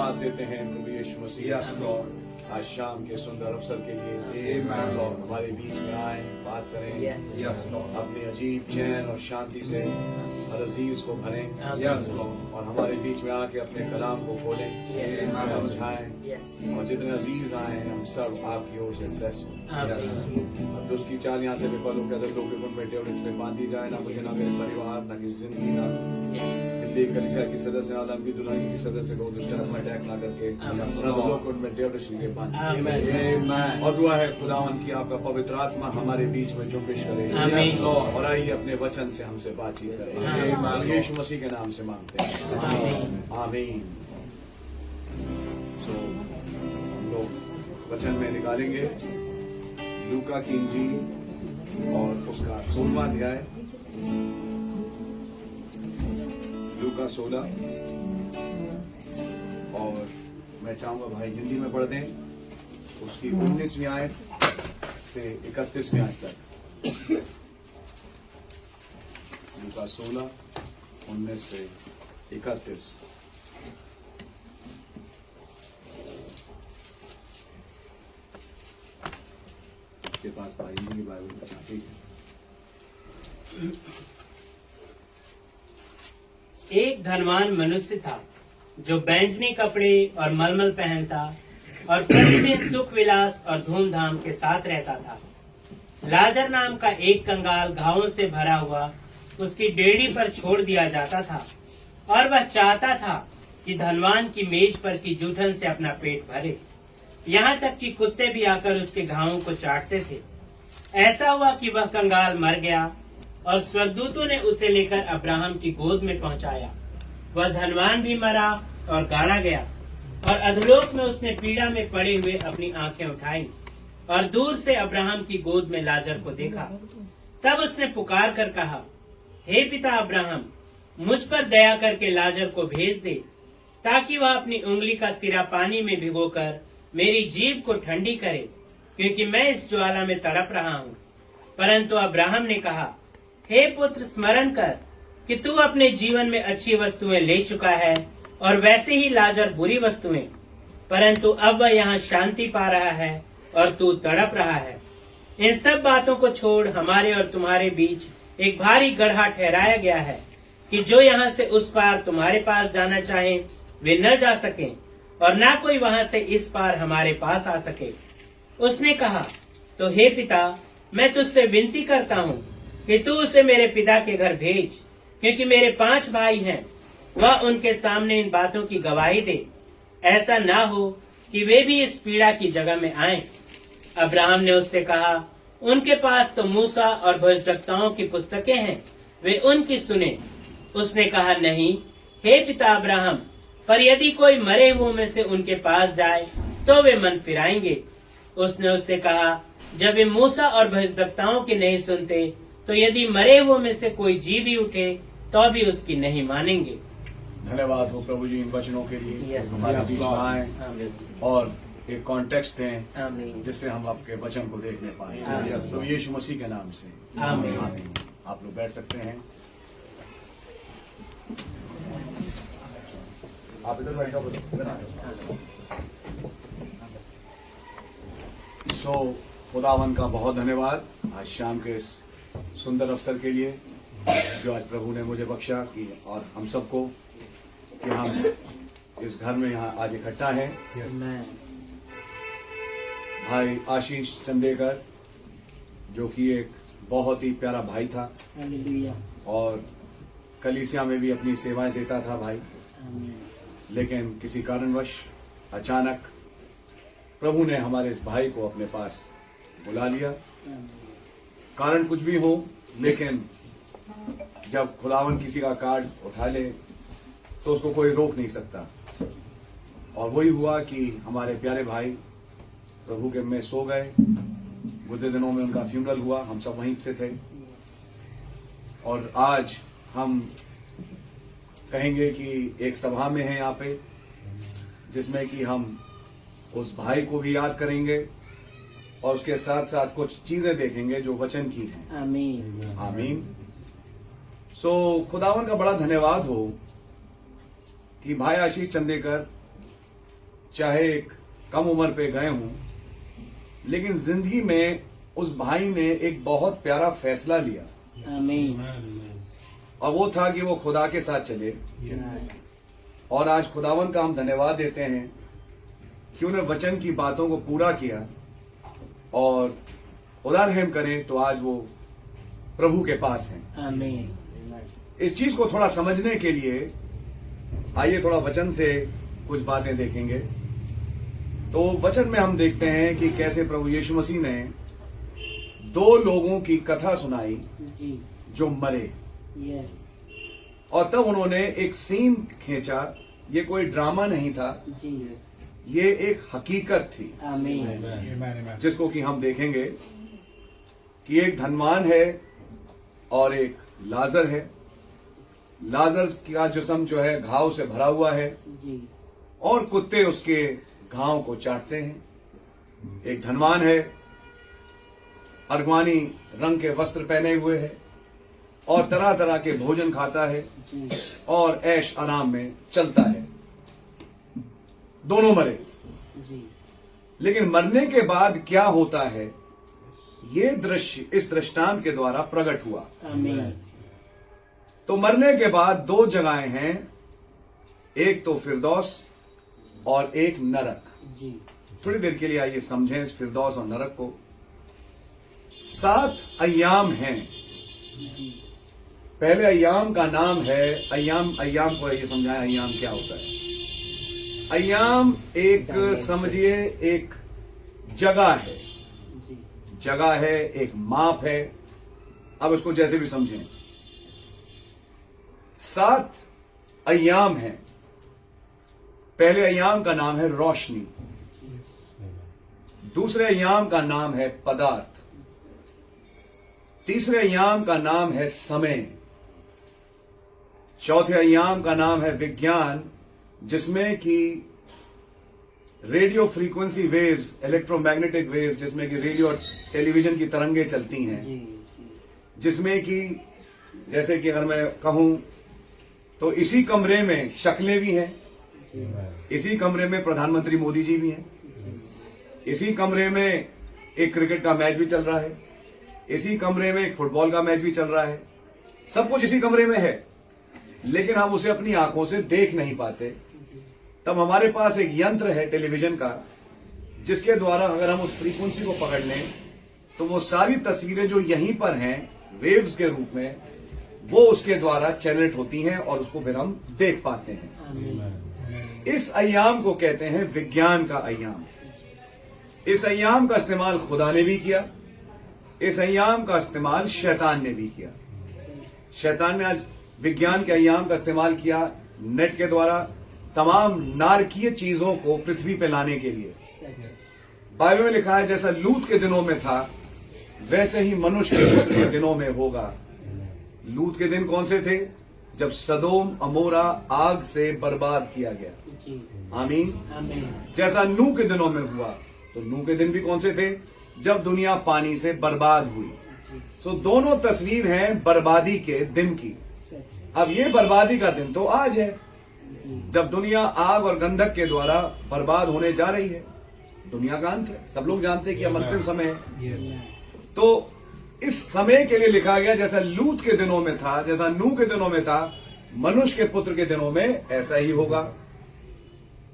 धन्यवाद देते हैं प्रभु यीशु मसीह आज शाम के सुंदर अवसर के लिए हमारे बीच में आए, बात करें, अपने अजीब चैन और शांति से हर अजीज को भरें और हमारे बीच में आके अपने कलाम को खोलें, समझाएं और जितने अजीज आए हम सब आपकी ओर से ब्लेस हो। अब दुष्ट की चाल यहाँ से विफल होकर अदर लोगों को बैठे और इसमें बांधी जाए, ना मुझे, ना मेरे परिवार, ना किसी जिंदगी, ना दिल्ली कलीसिया की सदस्य, ना लंबी दुल्हन की सदस्य को दुष्ट अटैक ना करके लोग उनमें डेवलप और दुआ है खुदावन की आपका पवित्र आत्मा हमारे बीच में जुम्बिश करे और आइए अपने वचन से हमसे बातचीत करें। यीशु मसीह के नाम से मांगते हैं, आमीन। हम लोग वचन में निकालेंगे लूका की इंजील और उसका 16वां अध्याय, लूका 16, और मैं चाहूंगा भाई हिंदी में पढ़ दें उसकी 19वीं आयत से 31वीं आयत तक। लूका 16, 19 से 31। के पास भाई हिंदी बाइबल चाहती है। एक धनवान मनुष्य था जो बैंजनी कपड़े और मलमल पहनता और प्रतिदिन सुख विलास और धूमधाम के साथ रहता था। लाजर नाम का एक कंगाल घावों से भरा हुआ उसकी डेड़ी पर छोड़ दिया जाता था और वह चाहता था कि धनवान की मेज पर की जूठन से अपना पेट भरे, यहाँ तक कि कुत्ते भी आकर उसके घावों को चाटते थे। ऐसा हुआ कि वह कंगाल मर गया और स्वर्गदूतों ने उसे लेकर अब्राहम की गोद में पहुंचाया। वह धनवान भी मरा और गाड़ा गया और अधोलोक में उसने पीड़ा में पड़े हुए अपनी आंखें उठाई और दूर से अब्राहम की गोद में लाजर को देखा। तब उसने पुकार कर कहा, हे पिता अब्राहम, मुझ पर दया करके लाजर को भेज दे ताकि वह अपनी उंगली का सिरा पानी में भिगोकर मेरी जीभ को ठंडी करे, क्योंकि मैं इस ज्वाला में तड़प रहा हूँ। परंतु अब्राहम ने कहा, हे पुत्र, स्मरण कर कि तू अपने जीवन में अच्छी वस्तुएं ले चुका है और वैसे ही लाजर बुरी वस्तुएं, परंतु अब वह यहाँ शांति पा रहा है और तू तड़प रहा है। इन सब बातों को छोड़ हमारे और तुम्हारे बीच एक भारी गड्ढा ठहराया गया है कि जो यहाँ से उस पार तुम्हारे पास जाना चाहे वे न जा सके और न कोई वहाँ से इस पार हमारे पास आ सके। उसने कहा, तो हे पिता, मैं तुझसे विनती करता हूँ कि तू उसे मेरे पिता के घर भेज, क्योंकि मेरे 5 भाई हैं। वह उनके सामने इन बातों की गवाही दे, ऐसा ना हो कि वे भी इस पीड़ा की जगह में आएं। अब्राहम ने उससे कहा, उनके पास तो मूसा और भविष्यवक्ताओं की पुस्तकें हैं, वे उनकी सुने। उसने कहा, नहीं हे पिता अब्राहम, पर यदि कोई मरे हुओं में से उनके पास जाए तो वे मन फिराएंगे। उसने उससे कहा, जब वे मूसा और भविष्यवक्ताओं की नहीं सुनते तो यदि मरे हुओं में से कोई जी भी उठे तो भी उसकी नहीं मानेंगे। धन्यवाद हो प्रभु जी इन वचनों के लिए। हमारे बीच में आए और एक कॉन्टेक्स्ट दें जिससे हम आपके वचन को देखने पाए। तो यीशु मसीह के नाम से आमीन। आप लोग बैठ सकते हैं। आप इधर बैठो, इधर आए। सो खुदावन का बहुत धन्यवाद आज शाम के इस सुंदर अवसर के लिए जो आज प्रभु ने मुझे बख्शा कि और हम सबको कि हम इस घर में यहाँ आज इकट्ठा हैं। भाई आशीष चंदेकर जो कि एक बहुत ही प्यारा भाई था और कलीसिया में भी अपनी सेवाएं देता था भाई, लेकिन किसी कारणवश अचानक प्रभु ने हमारे इस भाई को अपने पास बुला लिया। कारण कुछ भी हो, लेकिन जब खुदावन किसी का कार्ड उठा ले तो उसको कोई रोक नहीं सकता। और वही हुआ कि हमारे प्यारे भाई प्रभु के में सो गए। गुजरे दिनों में उनका फ्यूनरल हुआ, हम सब वहीं से थे। और आज हम कहेंगे कि एक सभा में है यहाँ पे, जिसमें कि हम उस भाई को भी याद करेंगे और उसके साथ साथ कुछ चीजें देखेंगे जो वचन की हैं। आमीन आमीन। खुदावन का बड़ा धन्यवाद हो कि भाई आशीष चंदेकर चाहे एक कम उम्र पे गए हों, लेकिन जिंदगी में उस भाई ने एक बहुत प्यारा फैसला लिया आमीन। और वो था कि वो खुदा के साथ चले। और आज खुदावन का हम धन्यवाद देते हैं कि उन्हें वचन की बातों को पूरा किया और खुदा रहम करे तो आज वो प्रभु के पास हैं। आमीन। इस चीज को थोड़ा समझने के लिए आइए थोड़ा वचन से कुछ बातें देखेंगे। तो वचन में हम देखते हैं कि कैसे प्रभु यीशु मसीह ने 2 लोगों की कथा सुनाई जी। जो मरे, यस। और तब उन्होंने एक सीन खींचा। ये कोई ड्रामा नहीं था, जी। ये एक हकीकत थी आमीन। जिसको कि हम देखेंगे कि एक धनवान है और एक लाजर है। लाजर का जिस्म जो है घाव से भरा हुआ है जी। और कुत्ते उसके घाव को चाटते हैं। एक धनवान है, अर्गवानी रंग के वस्त्र पहने हुए है और तरह तरह के भोजन खाता है जी। और ऐश आराम में चलता है। दोनों मरे, जी। लेकिन मरने के बाद क्या होता है ये दृश्य इस दृष्टांत के द्वारा प्रकट हुआ। आमीन। तो मरने के बाद 2 जगहें हैं, एक तो फिरदौस और एक नरक। जी। थोड़ी देर के लिए आइए समझें इस फिरदौस और नरक को। 7 अय्याम हैं। पहले अय्याम का नाम है अय्याम को ये समझाएं अय्याम क्या होता है। अय्याम एक समझिए एक जगह है, जी। जगह है, एक माप है। अब इसको जैसे भी समझें। 7 अय्याम हैं। पहले अय्याम का नाम है रोशनी, दूसरे अय्याम का नाम है पदार्थ, तीसरे अय्याम का नाम है समय, चौथे अय्याम का नाम है विज्ञान, जिसमें कि radio frequency waves, electromagnetic waves, जिसमें कि रेडियो और टेलीविजन की तरंगें चलती हैं, जी। जिसमें कि जैसे कि अगर मैं कहूं तो इसी कमरे में शक्लें भी हैं, इसी कमरे में प्रधानमंत्री मोदी जी भी हैं, इसी कमरे में एक क्रिकेट का मैच भी चल रहा है, इसी कमरे में एक फुटबॉल का मैच भी चल रहा है। सब कुछ इसी कमरे में है, लेकिन हम उसे अपनी आंखों से देख नहीं पाते। तब हमारे पास एक यंत्र है टेलीविजन का, जिसके द्वारा अगर हम उस फ्रीक्वेंसी को पकड़ लें तो वो सारी तस्वीरें जो यहीं पर हैं वेव्स के रूप में, वो उसके द्वारा जनरेट होती हैं और उसको फिर हम देख पाते हैं। आमीन। इस अय्याम को कहते हैं विज्ञान का अय्याम। इस अय्याम का इस्तेमाल खुदा ने भी किया, इस अय्याम का इस्तेमाल शैतान ने भी किया। शैतान ने आज विज्ञान के अय्याम का इस्तेमाल किया नेट के द्वारा तमाम नारकीय चीजों को पृथ्वी पे लाने के लिए। बाइबल में लिखा है जैसा लूत के दिनों में था वैसे ही मनुष्य के दिनों में होगा। लूत के दिन कौन से थे? जब सदोम अमोरा आग से बर्बाद किया गया। जी। आमीन। आमीन। जैसा नूह के दिनों में हुआ, तो नूह के दिन भी कौन से थे? जब दुनिया पानी से बर्बाद हुई। सो दोनों तस्वीर हैं बर्बादी के दिन की। अब ये बर्बादी का दिन तो आज है, जब दुनिया आग और गंधक के द्वारा बर्बाद होने जा रही है। दुनिया का अंत है, सब लोग जानते हैं कि अब अंतिम समय है। तो इस समय के लिए लिखा गया जैसा लूत के दिनों में था, जैसा नूह के दिनों में था, मनुष्य के पुत्र के दिनों में ऐसा ही होगा।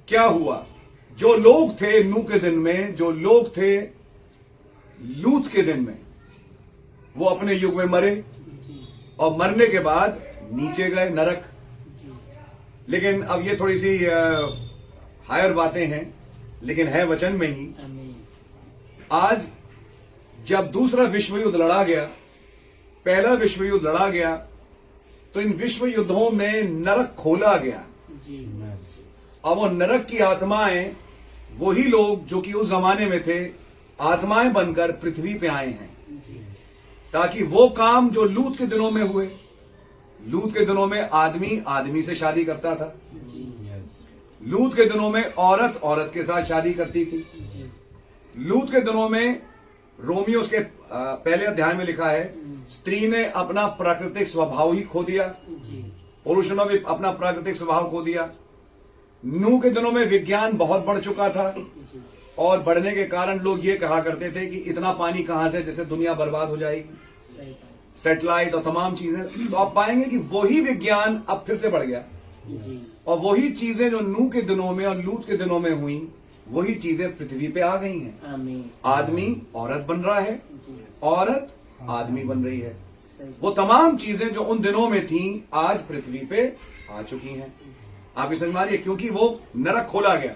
क्या हुआ? जो लोग थे नूह के दिन में, जो लोग थे लूत के दिन में, वो अपने युग में मरे और मरने के बाद नीचे गए नरक। लेकिन अब ये थोड़ी सी हायर बातें हैं, लेकिन है वचन में ही। आमीन। आज जब दूसरा विश्व युद्ध लड़ा गया, पहला विश्व युद्ध लड़ा गया, तो इन विश्व युद्धों में नरक खोला गया। जी। अब वो नरक की आत्माएं वही लोग जो कि उस जमाने में थे आत्माएं बनकर पृथ्वी पे आए हैं, ताकि वो काम जो लूत के दिनों में हुए। लूत के दिनों में आदमी आदमी से शादी करता था, लूत के दिनों में औरत औरत के साथ शादी करती थी। लूत के दिनों में रोमियो के पहले अध्याय में लिखा है स्त्री ने अपना प्राकृतिक स्वभाव ही खो दिया, पुरुष ने भी अपना प्राकृतिक स्वभाव खो दिया। नूह के दिनों में विज्ञान बहुत बढ़ चुका था और बढ़ने के कारण लोग ये कहा करते थे कि इतना पानी कहां से, जैसे दुनिया बर्बाद हो जाएगी, सैटेलाइट और तमाम चीजें। तो आप पाएंगे कि वही विज्ञान अब फिर से बढ़ गया और वही चीजें जो नूह के दिनों में और लूत के दिनों में हुई, वही चीजें पृथ्वी पे आ गई हैं। आदमी औरत बन रहा है, औरत आदमी बन रही है। वो तमाम चीजें जो उन दिनों में थी आज पृथ्वी पे आ चुकी हैं। आप ये समझ मारिए, क्योंकि वो नरक खोला गया।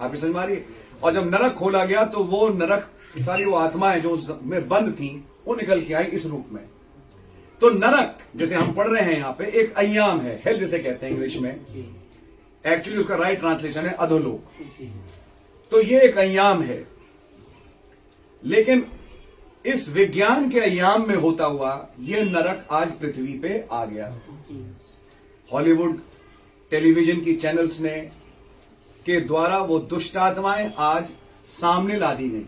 आप ये समझ मारिए, और जब नरक खोला गया तो वो नरक की सारी वो आत्माएं जो उसमें बंद थी वो निकल के आई इस रूप में। तो नरक जैसे हम पढ़ रहे हैं यहाँ पे एक अय्याम है, हेल जिसे कहते हैं इंग्लिश में, एक्चुअली उसका राइट ट्रांसलेशन है अधोलोक। तो ये एक अय्याम है, लेकिन इस विज्ञान के अय्याम में होता हुआ ये नरक आज पृथ्वी पे आ गया। हॉलीवुड टेलीविजन की चैनल्स ने के द्वारा वो दुष्ट आत्माएं आज सामने ला दी गई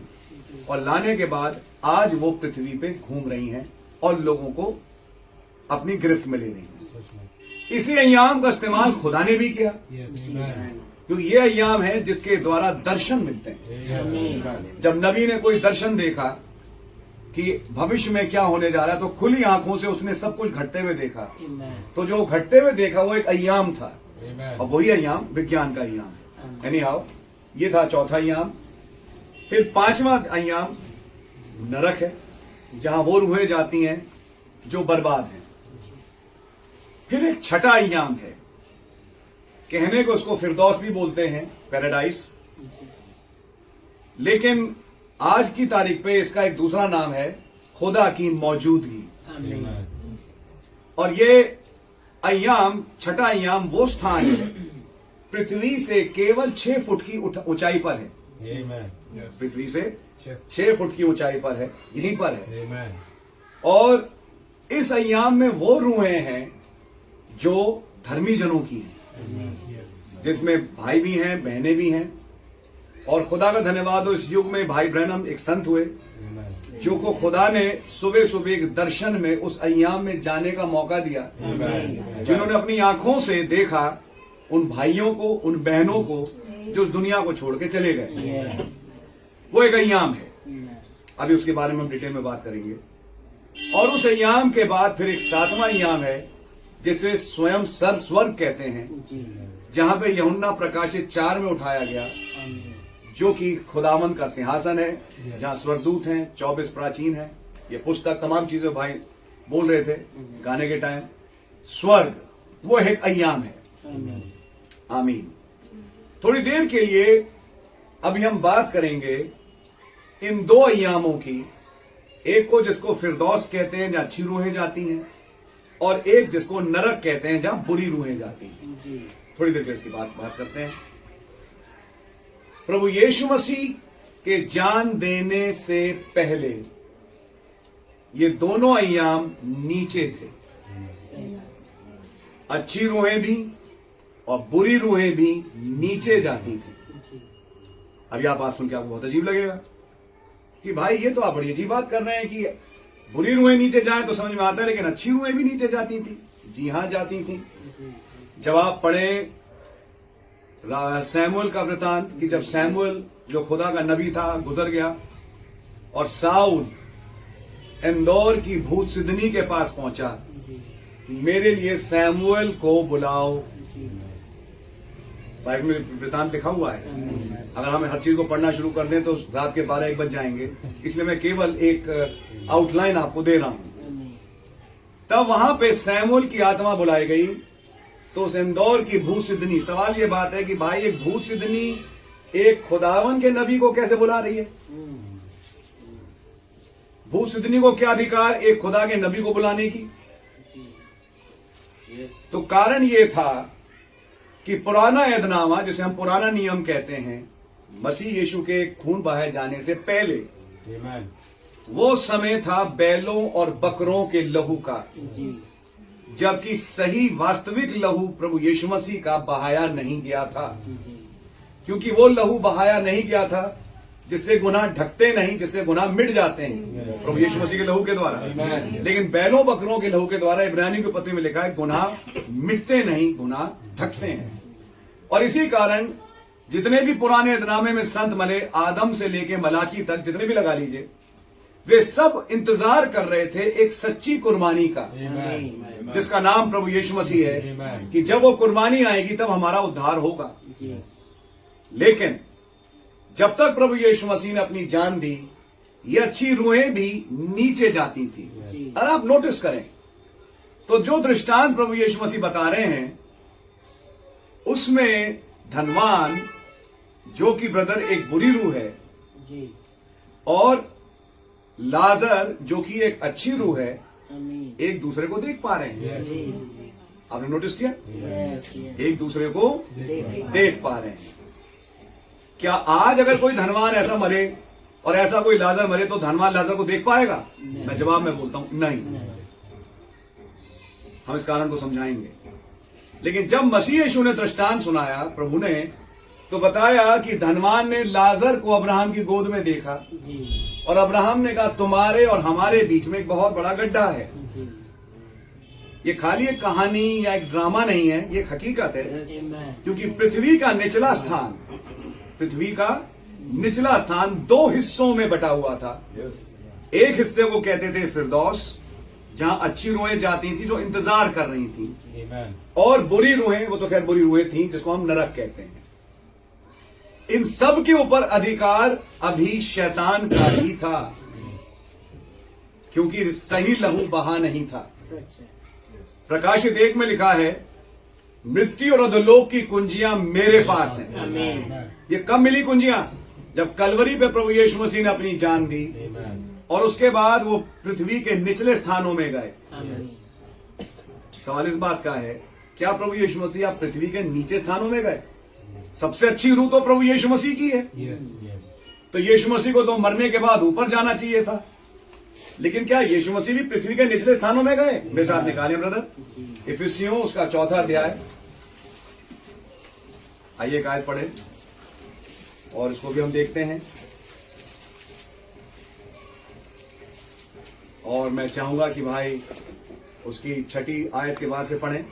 और लाने के बाद आज वो पृथ्वी पे घूम रही हैं और लोगों को अपनी गिरफ्त में ले रही हैं। इसी अय्याम का इस्तेमाल खुदा ने भी किया, क्योंकि ये अय्याम है जिसके द्वारा दर्शन मिलते हैं। जब नबी ने कोई दर्शन देखा कि भविष्य में क्या होने जा रहा है, तो खुली आंखों से उसने सब कुछ घटते हुए देखा। तो जो घटते हुए देखा वो एक अय्याम था और वही अय्याम विज्ञान का अय्याम है। एनी हाउ, ये था चौथा अय्याम। फिर पांचवा अय्याम नरक है, जहां वो रूहें जाती हैं जो बर्बाद हैं। फिर एक छठा अय्याम है, कहने को उसको फिरदौस भी बोलते हैं, पैराडाइस, लेकिन आज की तारीख पे इसका एक दूसरा नाम है खुदा की मौजूदगी। और ये अय्याम, छठा अय्याम वो स्थान है पृथ्वी से केवल 6 फुट की ऊंचाई पर है। पृथ्वी से 6 फुट की ऊंचाई पर है, यहीं पर है। और इस अय्याम में वो रूहें हैं जो धर्मी जनों की हैं, जिसमें भाई भी हैं, बहनें भी हैं। और खुदा का धन्यवाद हो, इस युग में भाई ब्रैनम एक संत हुए जो को खुदा ने सुबह सुबह एक दर्शन में उस अय्याम में जाने का मौका दिया, जिन्होंने अपनी आंखों से देखा उन भाइयों को, उन बहनों को जो उस दुनिया को छोड़ के चले गए। वो एक अय्याम है, अभी उसके बारे में हम डिटेल में बात करेंगे। और उस अय्याम के बाद फिर एक 7वां अय्याम है जिसे स्वयं स्वर्ग कहते हैं, जहां पे यूहन्ना प्रकाशित 4 में उठाया गया, जो कि खुदावंद का सिंहासन है, जहां स्वर्गदूत हैं, 24 प्राचीन हैं। ये पुस्तक तमाम चीजें भाई बोल रहे थे गाने के टाइम। स्वर्ग वो एक अय्याम है। आमीन। थोड़ी देर के लिए अभी हम बात करेंगे इन 2 अय्यामों की, एक को जिसको फिरदौस कहते हैं जहां अच्छी रूहें जाती हैं, और एक जिसको नरक कहते हैं जहां बुरी रूहें जाती हैं। थोड़ी देर के इसकी बात करते हैं। प्रभु यीशु मसीह के जान देने से पहले ये दोनों अय्याम नीचे थे, अच्छी रूहें भी और बुरी रूहें भी नीचे जाती थी। अभी आप बात सुन के आपको बहुत अजीब लगेगा कि भाई ये तो आप बड़ी अजीब बात कर रहे हैं कि बुरी रूहें नीचे जाएं तो समझ में आता है, लेकिन अच्छी रूहें भी नीचे जाती थी। जी हां, जाती थी। जब आप पढ़े सैमुअल का वृतांत कि जब सैमुअल जो खुदा का नबी था गुजर गया और साउल इंदौर की भूत सिद्धनी के पास पहुंचा, मेरे लिए सैमुअल को बुलाओ। बाइबल में वृतांत लिखा हुआ है। अगर हम हर चीज को पढ़ना शुरू कर दें तो रात के 12-1 बज जाएंगे, इसलिए मैं केवल एक आउटलाइन आपको दे रहा हूं। तब वहां पे सैमुअल की आत्मा बुलाई गई, तो उस इंदौर की भूत सिद्धनी, सवाल ये बात है कि भाई एक भूत सिद्धनी एक खुदावन के नबी को कैसे बुला रही है? भूत सिद्धनी को क्या अधिकार एक खुदा के नबी को बुलाने की? तो कारण ये था कि पुराना ऐदनामा, जिसे हम पुराना नियम कहते हैं, मसीह यीशु के खून बहाए जाने से पहले वो समय था बैलों और बकरों के लहू का, जबकि सही वास्तविक लहू प्रभु यीशु मसीह का बहाया नहीं गया था, क्योंकि वो लहू बहाया नहीं गया था जिससे गुनाह ढकते नहीं, जिससे गुनाह मिट जाते हैं प्रभु यीशु मसीह के लहू के द्वारा। लेकिन बैलों बकरों के लहू के द्वारा इब्रानियों के पत्र में लिखा है गुनाह मिटते नहीं, गुनाह ढकते हैं। और इसी कारण जितने भी पुराने एतनामे में संत मरे, आदम से लेके मलाकी तक जितने भी लगा लीजिए, वे सब इंतजार कर रहे थे एक सच्ची कुर्बानी का, जिसका नाम प्रभु यीशु मसीह है, कि जब वो कुर्बानी आएगी तब हमारा उद्धार होगा। लेकिन जब तक प्रभु यीशु मसीह ने अपनी जान दी, ये अच्छी रूहें भी नीचे जाती थी। और आप नोटिस करें तो जो दृष्टांत प्रभु यीशु मसीह बता रहे हैं, उसमें धनवान जो कि ब्रदर एक बुरी रूह है, और लाजर जो कि एक अच्छी रूह है, एक दूसरे को देख पा रहे हैं। आपने नोटिस किया? एक दूसरे को देख पा रहे हैं। क्या आज अगर कोई धनवान ऐसा मरे और ऐसा कोई लाजर मरे तो धनवान लाजर को देख पाएगा? मैं जवाब में बोलता हूं नहीं। हम इस कारण को समझाएंगे। लेकिन जब मसीह यीशु ने दृष्टांत सुनाया प्रभु ने, तो बताया कि धनवान ने लाजर को अब्राहम की गोद में देखा, और अब्राहम ने कहा तुम्हारे और हमारे बीच में एक बहुत बड़ा गड्ढा है। ये खाली एक कहानी या एक ड्रामा नहीं है, ये हकीकत है। क्योंकि पृथ्वी का निचला स्थान दो हिस्सों में बटा हुआ था। एक हिस्से को कहते थे फिरदौस, जहां अच्छी रूहें जाती थी जो इंतजार कर रही थी, और बुरी रूहें, वो तो खैर बुरी रूहें थी, जिसको हम नरक कहते हैं। इन सब के ऊपर अधिकार अभी शैतान का ही था, क्योंकि सही लहू बहा नहीं था। प्रकाशित 1 में लिखा है, मृत्यु और अधोलोक की कुंजियां मेरे पास हैं। ये कब मिली कुंजियां? जब कलवरी पे प्रभु यीशु मसीह ने अपनी जान दी, और उसके बाद वो पृथ्वी के निचले स्थानों में गए। सवाल इस बात का है, क्या प्रभु यीशु मसीह आप पृथ्वी के नीचे स्थानों में गए? सबसे अच्छी रूह तो प्रभु यीशु मसीह की है। तो यीशु मसीह को तो मरने के बाद ऊपर जाना चाहिए था, लेकिन क्या यीशु मसीह भी पृथ्वी के निचले स्थानों में गए? मेरे साथ निकालिए ब्रदर, इफिसियों उसका 4था अध्याय। आइए एक आयत पढ़े और इसको भी हम देखते हैं। और मैं चाहूंगा कि भाई उसकी 6ठी आयत के बाद से पढ़ें।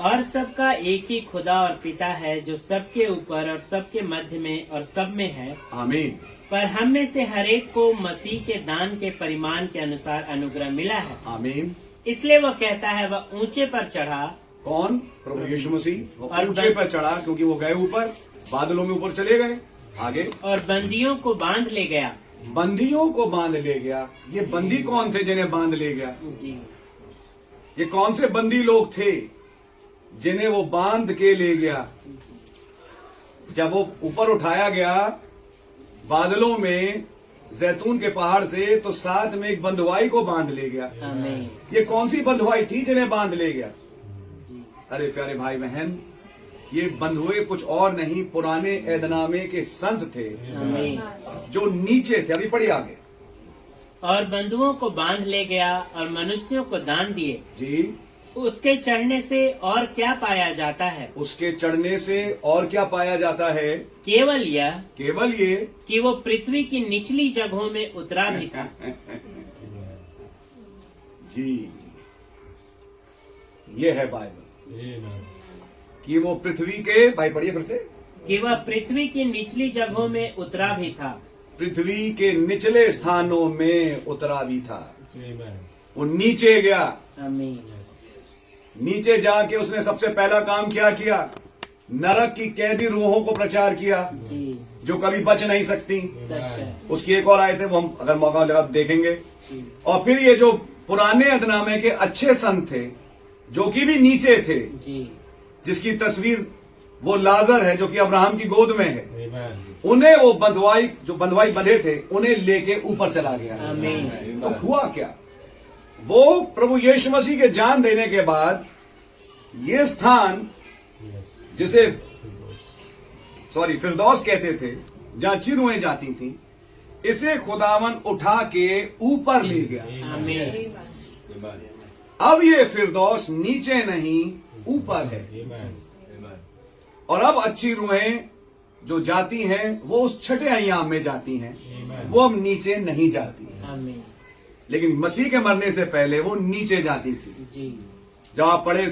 और सबका एक ही खुदा और पिता है, जो सबके ऊपर और सबके मध्य में और सब में है। आमीन। पर हम में से हरेक को मसीह के दान के परिमाण के अनुसार अनुग्रह मिला है। आमीन। इसलिए वह कहता है, वह ऊंचे पर चढ़ा। कौन? प्रभु यीशु मसीह। और ऊंचे पर चढ़ा क्योंकि वो गए ऊपर, बादलों में ऊपर चले गए। आगे, और बंदियों को बांध ले गया। बंदियों को बांध ले गया। ये बंदी कौन थे जिन्हें बांध ले गया? ये कौन से बंदी लोग थे जिन्हें वो बांध के ले गया? जब वो ऊपर उठाया गया बादलों में जैतून के पहाड़ से, तो साथ में एक बंधुआई को बांध ले गया। ये कौन सी बंधुआई थी जिन्हें बांध ले गया? अरे प्यारे भाई बहन, ये बंधुए कुछ और नहीं, पुराने एदनामे के संत थे जो नीचे थे। अभी पढ़िए आगे। और बंधुओं को बांध ले गया और मनुष्यों को दान दिए। जी। उसके चढ़ने से और क्या पाया जाता है? उसके चढ़ने से और क्या पाया जाता है? केवल ये कि वो पृथ्वी की निचली जगहों में उतरा भी था। जी, ये है बाइबल कि वो पृथ्वी के, भाई पढ़िए फिर से, कि वह पृथ्वी की निचली जगहों में उतरा भी था। पृथ्वी के निचले स्थानों में उतरा भी था। वो नीचे गया। नीचे जाके उसने सबसे पहला काम क्या किया? नरक की कैदी रूहों को प्रचार किया जो कभी बच नहीं सकती। उसकी एक और आयत है, वो हम अगर मौका लगा देखेंगे। और फिर ये जो पुराने अदनामे के अच्छे संत थे जो कि भी नीचे थे, जिसकी तस्वीर वो लाजर है जो कि अब्राहम की गोद में है, उन्हें वो बंधुआई बंधे थे, उन्हें लेके ऊपर चला गया। तो हुआ क्या? वो प्रभु यीशु मसीह के जान देने के बाद ये स्थान, जिसे फिरदौस कहते थे, जहां अच्छी रूहें जाती थी, इसे खुदावन उठा के ऊपर ले गया। अब ये फिरदौस नीचे नहीं ऊपर है, और अब अच्छी रूहें जो जाती हैं वो उस 6ठे अय्याम में जाती हैं, वो अब नीचे नहीं जाती। लेकिन मसीह के मरने से पहले वो नीचे जाती थी। जब आप पढ़े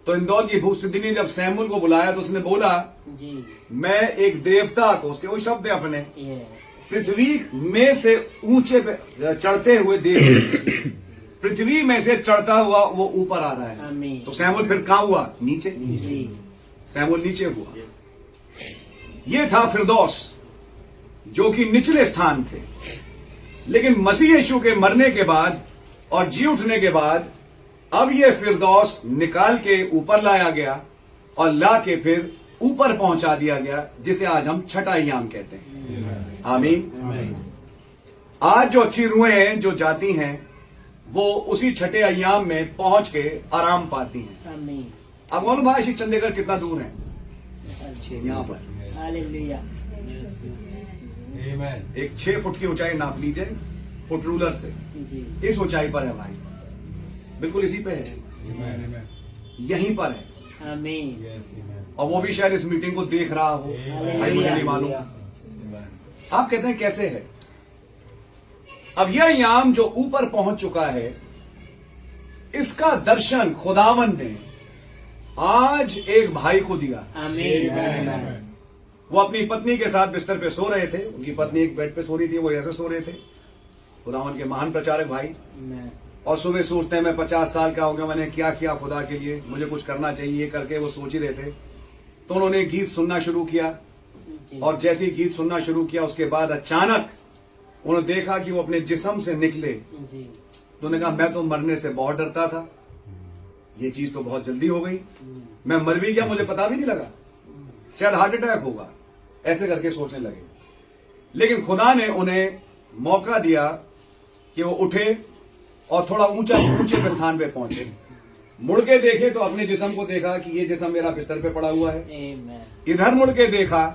तो इंदौर की भूसिद्धि ने जब सैमुअल को बुलाया तो उसने बोला, जी, मैं एक देवता को, उसके वो शब्द है अपने, यस, पृथ्वी में से ऊंचे पे चढ़ते हुए देख, पृथ्वी में से चढ़ता हुआ वो ऊपर आ रहा है। आमीन। तो सैमुअल फिर कहां हुआ? नीचे। जी, सैमुअल नीचे हुआ। ये था फिरदौस, जो कि निचले स्थान थे। लेकिन मसीह यीशु के मरने के बाद और जी उठने के बाद अब ये फिरदौस निकाल के ऊपर लाया गया और ला के फिर ऊपर पहुंचा दिया गया, जिसे आज हम छठा अय्याम कहते हैं। आमीन। आज जो अच्छी रूहें हैं, जो जाती हैं, वो उसी छठे अय्याम में पहुंच के आराम पाती हैं। आमीन। अब मालूम भाई श्री चंडीगढ़ कितना दूर है? अच्छे, यहाँ पर हालेलुया, एक 6 फुट की ऊंचाई नाप लीजिए फुट रूलर से, जी, इस ऊंचाई पर है भाई, बिल्कुल इसी पे है, यहीं पर है। आमीन। और वो भी शायद इस मीटिंग को देख रहा हो, भाई मुझे नहीं मालूम। आप कहते हैं कैसे है? अब यह अय्याम जो ऊपर पहुंच चुका है, इसका दर्शन खुदावन ने आज एक भाई को दिया। आमीन। वो अपनी पत्नी के साथ बिस्तर पे सो रहे थे, उनकी पत्नी एक बेड पे सो रही थी, वो ऐसे सो रहे थे। खुदावन के महान प्रचारक भाई, और सुबह सोचते हैं मैं 50 साल का हो गया, मैंने क्या किया खुदा के लिए, मुझे कुछ करना चाहिए करके वो सोच ही रहे थे। तो उन्होंने गीत सुनना शुरू किया, और जैसे ही गीत सुनना शुरू किया उसके बाद अचानक उन्होंने देखा कि वो अपने जिस्म से निकले। जी, तो उन्होंने कहा मैं तो मरने से बहुत डरता था, ये चीज तो बहुत जल्दी हो गई, मैं मर भी गया, मुझे पता भी नहीं लगा, शायद हार्ट अटैक होगा, ऐसे करके सोचने लगे। लेकिन खुदा ने उन्हें मौका दिया कि वो उठे और थोड़ा ऊंचे स्थान पे पहुंचे। मुड़ के देखे तो अपने जिस्म को देखा कि ये जिस्म मेरा बिस्तर पे पड़ा हुआ है। आमीन। इधर मुड़ के देखा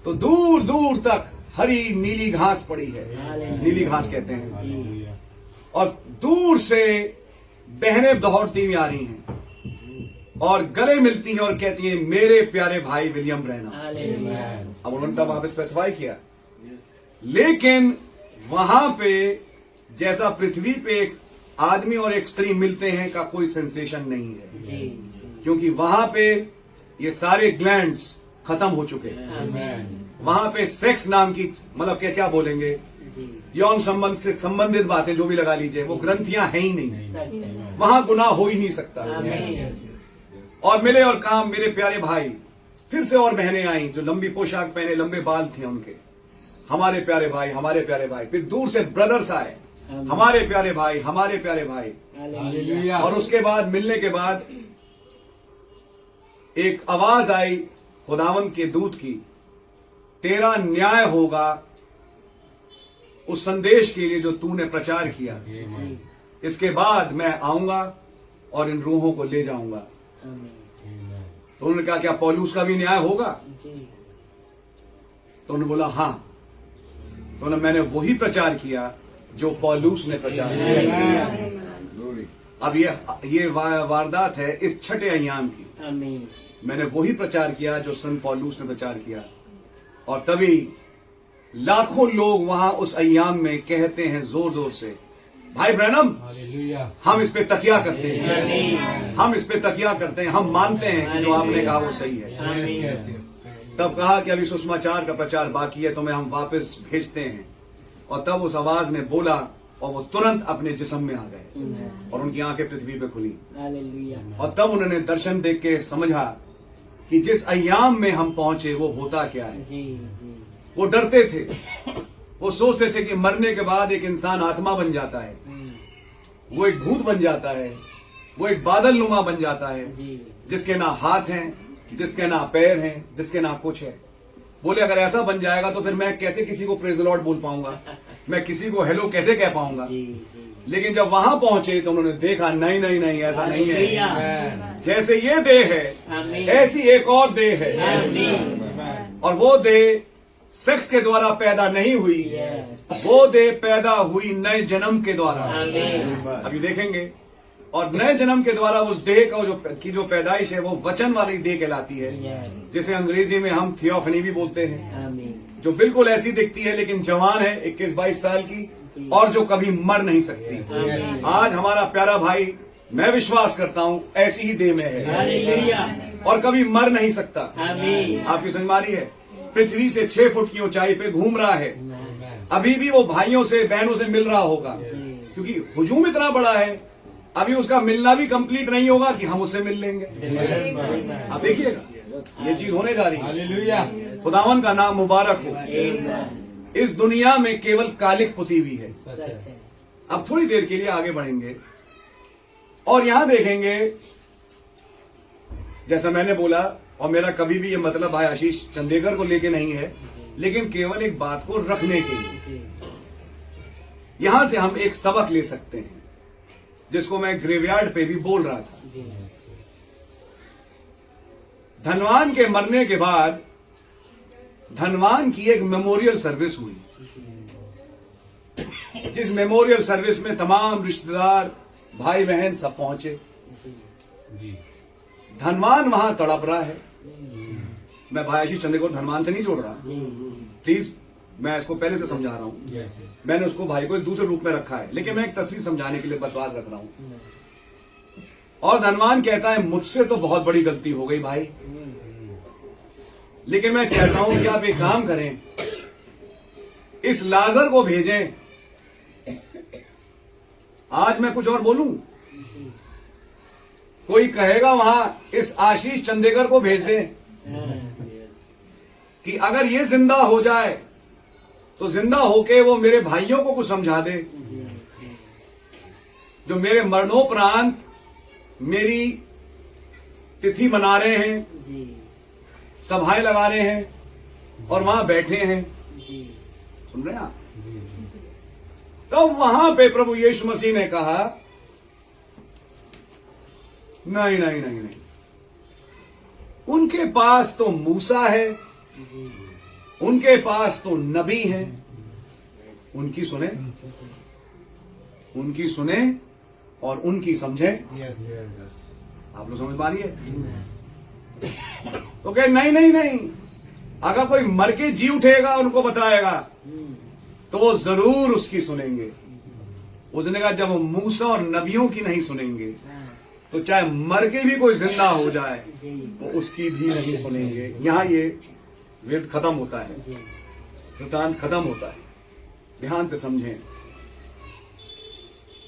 तो दूर दूर तक हरी नीली घास पड़ी है, नीली घास कहते हैं, जी, और दूर से बहनें दौड़ती हुई आ रही हैं और गले मिलती हैं और कहती हैं मेरे प्यारे भाई विलियम ब्रैनम। हालेलुया, अब उन्होंने तब वहां पे स्पेसिफाई किया। लेकिन वहां पे जैसा पृथ्वी पे एक आदमी और एक स्त्री मिलते हैं का कोई सेंसेशन नहीं है, जी, क्योंकि वहां पे ये सारे ग्लैंड्स खत्म हो चुके हैं। आमीन। वहां पे सेक्स नाम की, मतलब क्या बोलेंगे, जी, यौन संबंध से संबंधित बातें जो भी लगा लीजिए, वो ग्रंथियां हैं ही नहीं, सच है। वहां गुनाह हो ही नहीं सकता। आमीन। और मिले और काम मेरे प्यारे भाई, फिर से और बहनें आई जो लंबी पोशाक पहने, लंबे बाल थे उनके, हमारे प्यारे भाई, हमारे प्यारे भाई। फिर दूर से ब्रदर्स आए, हमारे प्यारे भाई, हमारे प्यारे भाई। हालेलुया, और उसके बाद मिलने के बाद एक आवाज आई खुदावन के दूत की, तेरा न्याय होगा उस संदेश के लिए जो तूने प्रचार किया। जी, इसके बाद मैं आऊंगा और इन रूहों को ले जाऊंगा। आमीन। तो उन्होंने कहा क्या पौलुस का भी न्याय होगा? जी, तो उन्होंने बोला हाँ। तो मैंने वही प्रचार किया जो पौलुस ने प्रचार किया। अब ये वारदात है इस छठे अय्याम की। आमीन। मैंने वही प्रचार किया जो संत पौलुस ने प्रचार किया, और तभी लाखों लोग वहां उस अय्याम में कहते हैं जोर जोर से, भाई ब्रैनम, हम इस पे तकिया करते हैं, हम इस पे तकिया करते हैं, हम मानते हैं कि जो आपने कहा वो सही है। आमीन। तब कहा कि अभी सुसमाचार का प्रचार बाकी है, तुम्हें हम वापस भेजते हैं। और तब उस आवाज ने बोला और वो तुरंत अपने जिस्म में आ गए और उनकी आंखें पृथ्वी पे खुली। हालेलुया, और तब उन्होंने दर्शन देख के समझा कि जिस अय्याम में हम पहुंचे वो होता क्या है। जी, जी, वो डरते थे, वो सोचते थे कि मरने के बाद एक इंसान आत्मा बन जाता है, वो एक भूत बन जाता है, वो एक बादल नुमा बन जाता है, जी, जिसके ना हाथ हैं, जिसके ना पैर हैं, जिसके ना कुछ है। बोले अगर ऐसा बन जाएगा तो फिर मैं कैसे किसी को प्रेज द लॉर्ड बोल पाऊंगा, मैं किसी को हेलो कैसे कह पाऊंगा। जी, जी। लेकिन जब वहां पहुंचे तो उन्होंने देखा नहीं नहीं नहीं, ऐसा नहीं है। जैसे ये देह है आमीन। ऐसी एक और देह है, आमीन। और वो देह सेक्स के द्वारा पैदा नहीं हुई, यस। वो देह पैदा हुई नए जन्म के द्वारा। आमीन। अभी देखेंगे। और नए जन्म के द्वारा उस देह का जो पैदाइश है वो वचन वाली देह कहलाती है, यस। जिसे अंग्रेजी में हम थियोफनी भी बोलते हैं, आमीन। जो बिल्कुल ऐसी दिखती है लेकिन जवान है, 21-22 साल की, और जो कभी मर नहीं सकती। आमीन। आज हमारा प्यारा भाई मैं विश्वास करता हूं ऐसी ही देह में है हालेलुया। और कभी मर नहीं सकता। आमीन। आपकी समझ में आ रही है? पृथ्वी से 6 फुट की ऊंचाई पे घूम रहा है, अभी भी वो भाइयों से बहनों से मिल रहा होगा, क्योंकि हुजूम इतना बड़ा है। अभी उसका मिलना भी कंप्लीट नहीं होगा कि हम उससे मिल लेंगे। आप देखिएगा ये चीज होने जा रही है। हालेलुया। खुदावन का नाम मुबारक हो। इस दुनिया में केवल कालिक पुती हुई है। अब थोड़ी देर के लिए आगे बढ़ेंगे और यहां देखेंगे, जैसा मैंने बोला, और मेरा कभी भी ये मतलब भाई आशीष चंदेकर को लेके नहीं है, लेकिन केवल एक बात को रखने के लिए यहां से हम एक सबक ले सकते हैं, जिसको मैं ग्रेवयार्ड पे भी बोल रहा था। धनवान के मरने के बाद धनवान की एक मेमोरियल सर्विस हुई, जिस मेमोरियल सर्विस में तमाम रिश्तेदार, भाई बहन सब पहुंचे। धनवान वहां तड़प रहा है। मैं भाई आशीष चंद्र को धनवान से नहीं जोड़ रहा, प्लीज, मैं इसको पहले से समझा रहा हूं। मैंने उसको भाई को एक दूसरे रूप में रखा है, लेकिन मैं एक तस्वीर समझाने के लिए बतवाद रख रहा हूं। और धनवान कहता है मुझसे तो बहुत बड़ी गलती हो गई भाई, लेकिन मैं चाहता हूं कि आप एक काम करें, इस लाजर को भेजें। आज मैं कुछ और बोलूं, कोई कहेगा वहां इस आशीष चंदेकर को भेज दें कि अगर ये जिंदा हो जाए तो जिंदा होके वो मेरे भाइयों को कुछ समझा दे, जो मेरे मरणोपरांत मेरी तिथि मना रहे हैं, सभाएं लगा रहे हैं और वहां बैठे हैं। सुन रहे हैं आप? तो वहां पे प्रभु यीशु मसीह ने कहा नहीं नहीं नहीं नहीं, उनके पास तो मूसा है, उनके पास तो नबी हैं, उनकी सुने, उनकी सुने और उनकी समझे। आप लोग समझ पा रही है? तो कहे नहीं नहीं नहीं, अगर कोई मर के जी उठेगा उनको बताएगा तो वो जरूर उसकी सुनेंगे। उसने कहा जब वो मूसा और नबियों की नहीं सुनेंगे तो चाहे मर के भी कोई जिंदा हो जाए वो उसकी भी नहीं सुनेंगे। यहां ये वेद खत्म होता है, वृतांत खत्म होता है। ध्यान से समझें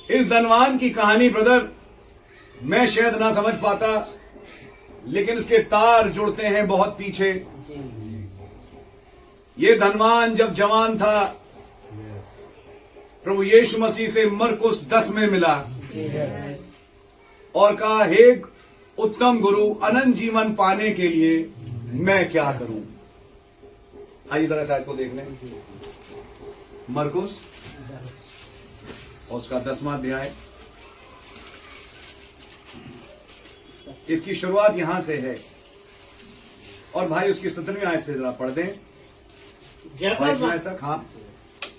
इस धनवान की कहानी। ब्रदर, मैं शायद ना समझ पाता, लेकिन इसके तार जुड़ते हैं बहुत पीछे। ये धनवान जब जवान था, प्रभु यीशु मसीह से मरकुस 10 में मिला और कहा, हे उत्तम गुरु, अनंत जीवन पाने के लिए मैं क्या करूं? आइए जरा शायद को देख लें। मरकुस और उसका 10वां अध्याय, इसकी शुरुआत यहां से है और भाई उसकी 17वीं आयत से जरा पढ़ दें। 22 आयत तक। हाँ,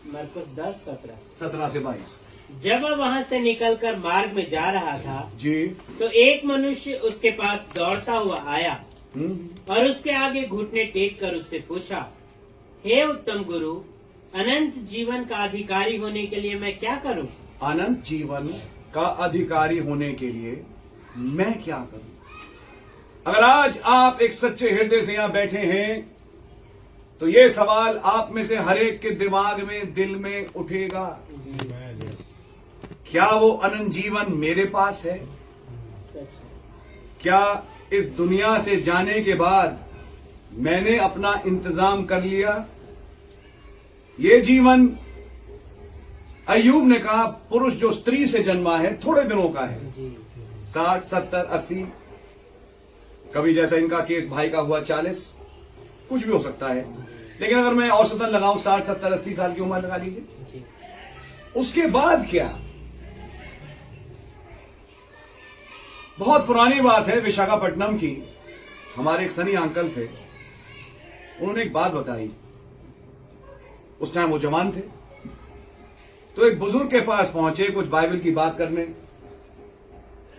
मरकुस 10:17 17 से 22। जब वह वहां से निकलकर मार्ग में जा रहा था जी। तो एक मनुष्य उसके पास दौड़ता हुआ आया और उसके आगे घुटने टेक कर उससे पूछा, हे उत्तम गुरु, अनंत जीवन का अधिकारी होने के लिए मैं क्या करूं? अनंत जीवन का अधिकारी होने के लिए मैं क्या करूं? अगर आज आप एक सच्चे हृदय से यहां बैठे हैं तो ये सवाल आप में से हर एक के दिमाग में, दिल में उठेगा, क्या वो अनंत जीवन मेरे पास है? क्या इस दुनिया से जाने के बाद मैंने अपना इंतजाम कर लिया? ये जीवन, अय्यूब ने कहा, पुरुष जो स्त्री से जन्मा है थोड़े दिनों का है, 60, 70, 80, कभी जैसा इनका केस भाई का हुआ 40, कुछ भी हो सकता है। लेकिन अगर मैं औसतन लगाऊं 60, 70, 80 साल की उम्र लगा लीजिए, उसके बाद क्या? बहुत पुरानी बात है, विशाखापट्टनम की। हमारे एक सनी अंकल थे, उन्होंने एक बात बताई। उस टाइम वो जवान थे, तो एक बुजुर्ग के पास पहुंचे कुछ बाइबल की बात करने।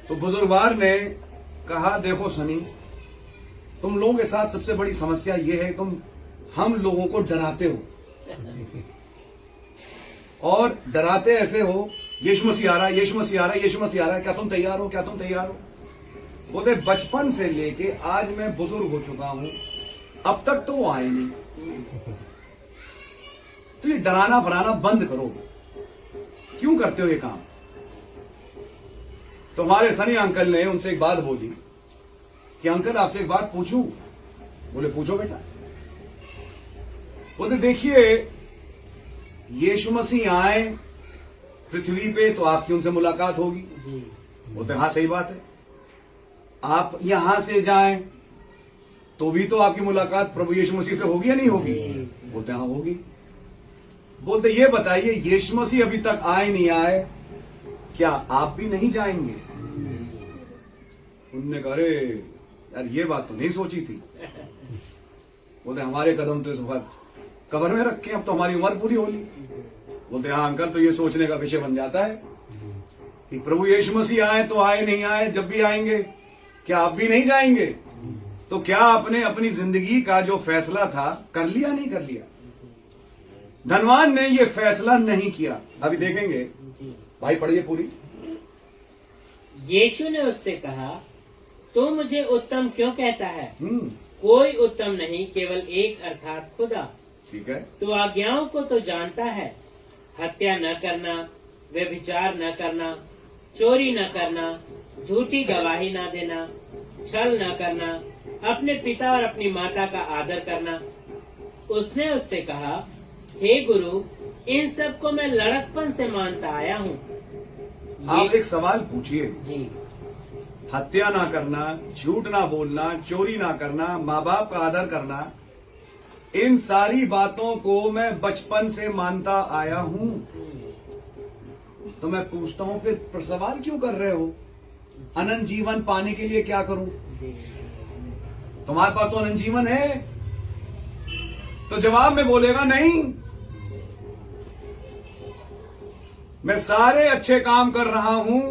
तो बुजुर्गवार ने कहा, देखो सनी, तुम लोगों के साथ सबसे बड़ी समस्या ये है, तुम हम लोगों को डराते हो, और डराते ऐसे हो यीशु मसीह आ रहा है, यीशु मसीह आ रहा है, यीशु मसीह आ रहा है, क्या तुम तैयार हो, क्या तुम तैयार हो? बोलते बचपन से लेके आज मैं बुजुर्ग हो चुका हूं, अब तक तो वो आए नहीं। तो ये डराना फराना बंद करो। क्यों करते हो ये काम? तो हमारे सनी अंकल ने उनसे एक बात बोली कि अंकल आपसे एक बात पूछूं? बोले पूछो बेटा। बोलते देखिए यीशु मसीह आए पृथ्वी पे तो आपकी उनसे मुलाकात होगी। बोलते हाँ सही बात है। आप यहां से जाएं तो भी तो आपकी मुलाकात प्रभु यीशु मसीह से होगी या नहीं होगी? बोलते हाँ होगी। बोलते ये बताइए यीशु मसीह अभी तक आए नहीं आए, क्या आप भी नहीं जाएंगे? उनने कहा अरे यार ये बात तो नहीं सोची थी। बोलते हमारे कदम तो इस वक्त कब्र में रखे, अब तो हमारी उम्र पूरी होगी। बोलते हाँ अंकल, तो ये सोचने का विषय बन जाता है कि प्रभु यीशु मसीह आए तो आए नहीं आए, जब भी आएंगे क्या आप भी नहीं जाएंगे? तो क्या आपने अपनी जिंदगी का जो फैसला था कर लिया नहीं कर लिया? धनवान ने ये फैसला नहीं किया। अभी देखेंगे, भाई पढ़िए पूरी। यीशु ने उससे कहा, तू मुझे उत्तम क्यों कहता है? कोई उत्तम नहीं, केवल एक, अर्थात खुदा। ठीक है। तू आज्ञाओं को तो जानता है, हत्या न करना, व्यभिचार न करना, चोरी न करना, झूठी गवाही न देना, छल न करना, अपने पिता और अपनी माता का आदर करना। उसने उससे कहा, हे गुरु, इन सब को मैं लड़कपन से मानता आया हूँ। आप एक सवाल पूछिए जी। हत्या ना करना, झूठ ना बोलना, चोरी ना करना, माँ बाप का आदर करना, इन सारी बातों को मैं बचपन से मानता आया हूं। तो मैं पूछता हूं फिर सवाल क्यों कर रहे हो? अनंत जीवन पाने के लिए क्या करूं? तुम्हारे पास तो अनंत जीवन है। तो जवाब में बोलेगा नहीं, मैं सारे अच्छे काम कर रहा हूं,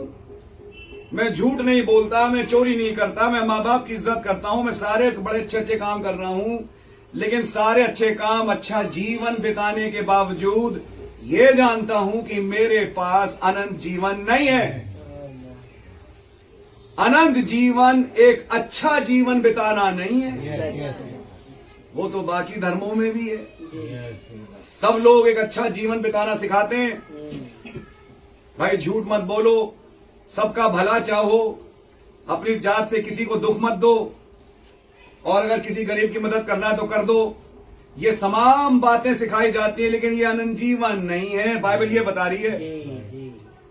मैं झूठ नहीं बोलता, मैं चोरी नहीं करता, मैं माँ बाप की इज्जत करता हूं, मैं सारे बड़े अच्छे अच्छे काम कर रहा हूं, लेकिन सारे अच्छे काम, अच्छा जीवन बिताने के बावजूद ये जानता हूं कि मेरे पास अनंत जीवन नहीं है। अनंत जीवन एक अच्छा जीवन बिताना नहीं है। वो तो बाकी धर्मों में भी है। सब लोग एक अच्छा जीवन बिताना सिखाते हैं। भाई झूठ मत बोलो, सबका भला चाहो, अपनी जात से किसी को दुख मत दो, और अगर किसी गरीब की मदद करना है तो कर दो। ये तमाम बातें सिखाई जाती है, लेकिन ये अनंत जीवन नहीं है। बाइबल ये बता रही है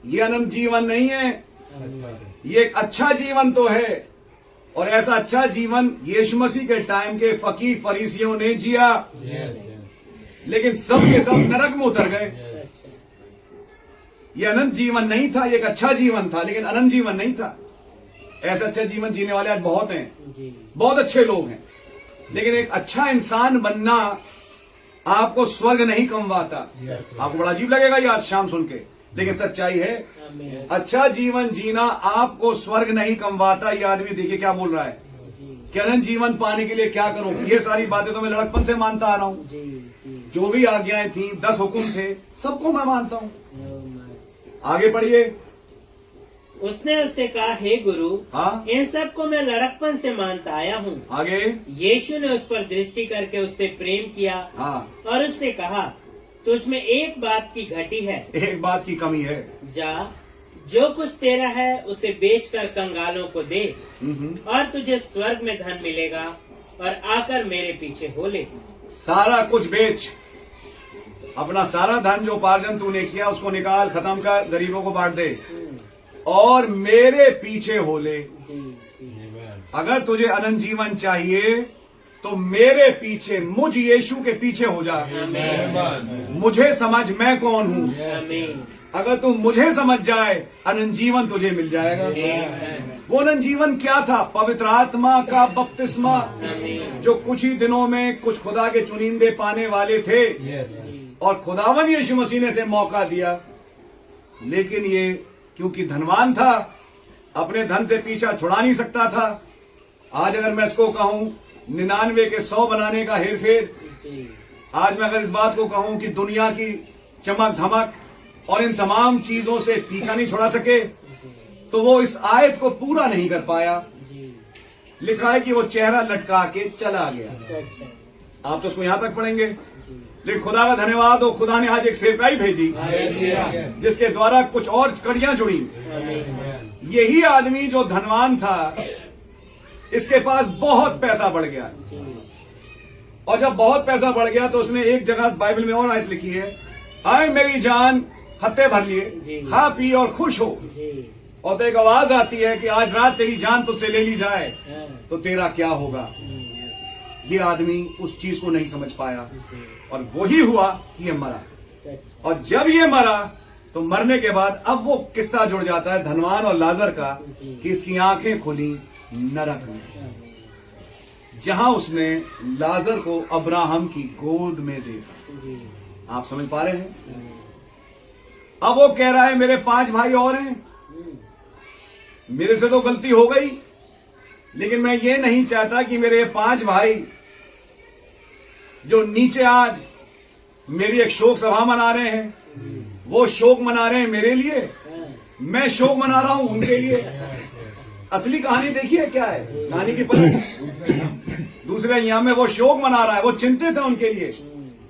ये अनंत जीवन नहीं है, ये एक अच्छा जीवन तो है। और ऐसा अच्छा जीवन यीशु मसीह के टाइम के फकीर फरीसियों ने जिया, लेकिन सब के सब नरक में उतर गए। ये अनंत जीवन नहीं था, ये एक अच्छा जीवन था, लेकिन अनंत जीवन नहीं था। ऐसा अच्छा जीवन जीने वाले आज बहुत हैं, बहुत अच्छे लोग हैं, लेकिन एक अच्छा इंसान बनना आपको स्वर्ग नहीं कमवाता। आपको बड़ा अजीब लगेगा ये आज शाम सुन के, लेकिन सच्चाई है। अच्छा जीवन जीना आपको स्वर्ग नहीं कमवाता। ये आदमी देखिए क्या बोल रहा है कि अनंत जीवन पाने के लिए क्या करूं? ये सारी बातें तो मैं लड़कपन से मानता आ रहा हूं। जो भी आज्ञाएं थी, 10 हुक्म थे, सबको मैं मानता हूं। आगे पढ़िए। उसने उससे कहा, हे गुरु, हाँ? इन सब को मैं लड़कपन से मानता आया हूँ। आगे। यीशु ने उस पर दृष्टि करके उससे प्रेम किया। हाँ। और उससे कहा, तुझमें एक बात की घटी है, एक बात की कमी है। जा, जो कुछ तेरा है उसे बेचकर कंगालों को दे, और तुझे स्वर्ग में धन मिलेगा, और आकर मेरे पीछे हो ले। सारा कुछ बेच, अपना सारा धन जो उपार्जन तूने किया उसको निकाल, खत्म कर, गरीबों को बांट दे, और मेरे पीछे हो ले। अगर तुझे अनंत जीवन चाहिए तो मेरे पीछे, मुझ यीशु के पीछे हो जा। मुझे समझ मैं कौन हूँ। अगर तू मुझे समझ जाए, अनंत जीवन तुझे मिल जाएगा। वो अनंत जीवन क्या था? पवित्र आत्मा का बपतिस्मा, जो कुछ ही दिनों में कुछ खुदा के चुनिंदे पाने वाले थे। और खुदावन यीशु मसीह ने इसे मौका दिया, लेकिन ये क्योंकि धनवान था, अपने धन से पीछा छुड़ा नहीं सकता था। आज अगर मैं इसको कहूं 99 के 100 बनाने का हेरफेर, आज मैं अगर इस बात को कहूं कि दुनिया की चमक धमक और इन तमाम चीजों से पीछा नहीं छुड़ा सके, तो वो इस आयत को पूरा नहीं कर पाया। लिखा है कि वो चेहरा लटका के चला गया। आप तो उसको यहां तक पढ़ेंगे, लेकिन खुदा का धन्यवाद हो, खुदा ने आज एक सेवकाई भेजी जिसके द्वारा कुछ और कड़ियां जुड़ी। यही आदमी जो धनवान था, इसके पास बहुत पैसा बढ़ गया, और जब बहुत पैसा बढ़ गया तो उसने एक जगह बाइबल में और आयत लिखी है, आए मेरी जान खत्ते भर लिए, खा पी और खुश हो। और तो एक आवाज आती है कि आज रात तेरी जान तुझसे ले ली जाए तो तेरा क्या होगा। ये आदमी उस चीज को नहीं समझ पाया, और वही हुआ कि ये मरा। और जब ये मरा तो मरने के बाद अब वो किस्सा जुड़ जाता है धनवान और लाजर का, कि इसकी आंखें खुली नरक में, जहां उसने लाजर को अब्राहम की गोद में देखा। आप समझ पा रहे हैं? अब वो कह रहा है मेरे 5 भाई और हैं, मेरे से तो गलती हो गई, लेकिन मैं ये नहीं चाहता कि मेरे 5 भाई जो नीचे आज मेरी एक शोक सभा मना रहे हैं, वो शोक मना रहे हैं मेरे लिए, मैं शोक मना रहा हूं उनके लिए। असली कहानी देखिए क्या है, कहानी की दूसरे यहाँ में वो शोक मना रहा है, वो चिंतित है उनके लिए,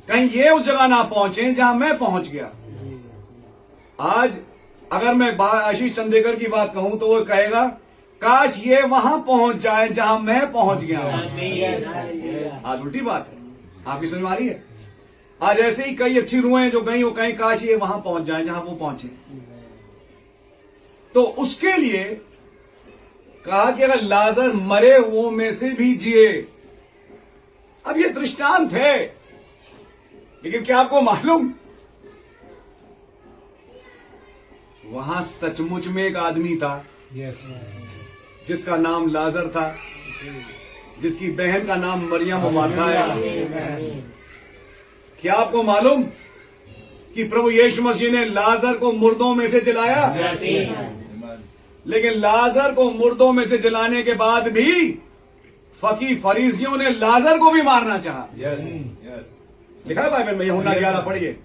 कहीं ये उस जगह ना पहुंचे जहां मैं पहुंच गया। आज अगर मैं आशीष चंदेकर की बात कहूं तो वो कहेगा काश ये वहां पहुंच जाए जहां मैं पहुंच गया हूं। आज उल्टी बात है, आपकी समझ आ रही है? आज ऐसे ही कई अच्छी रूहें जो गई, वो कहीं काश ये वहां पहुंच जाए जहां वो पहुंचे। तो उसके लिए कहा कि अगर लाजर मरे हुओं में से भी जिए। अब ये दृष्टांत है, लेकिन क्या आपको मालूम वहां सचमुच में एक आदमी था जिसका नाम लाजर था, जिसकी बहन का नाम मरियम माता है। क्या आपको मालूम कि प्रभु यीशु मसीह ने लाजर को मुर्दों में से जलाया? लेकिन लाजर को मुर्दों में से जलाने के बाद भी फकी फरीसियों ने लाजर को भी मारना चाहा। लिखा है बाइबल में, यूहन्ना 11 पढ़िए।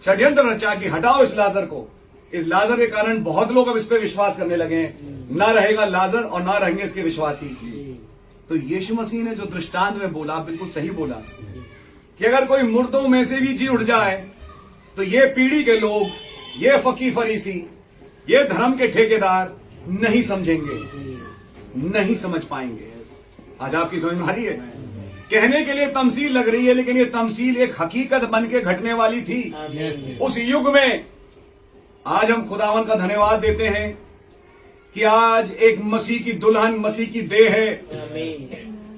षड्यंत्र रचा कि हटाओ इस लाजर को। इस लाजर के कारण बहुत लोग अब इस पर विश्वास करने लगे हैं। ना रहेगा लाजर और ना रहेंगे इसके विश्वासी। तो यीशु मसीह ने जो दृष्टांत में बोला, बिल्कुल सही बोला कि अगर कोई मुर्दों में से भी जी उठ जाए तो ये पीढ़ी के लोग, ये फकी फरीसी, ये धर्म के ठेकेदार नहीं समझेंगे, नहीं समझ पाएंगे। आज आपकी समझ में आ रही है? कहने के लिए तमसील लग रही है, लेकिन ये तमसील एक हकीकत बन के घटने वाली थी उस युग में। आज हम खुदावन का धन्यवाद देते हैं कि आज एक मसीह की दुल्हन, मसीह की देह है,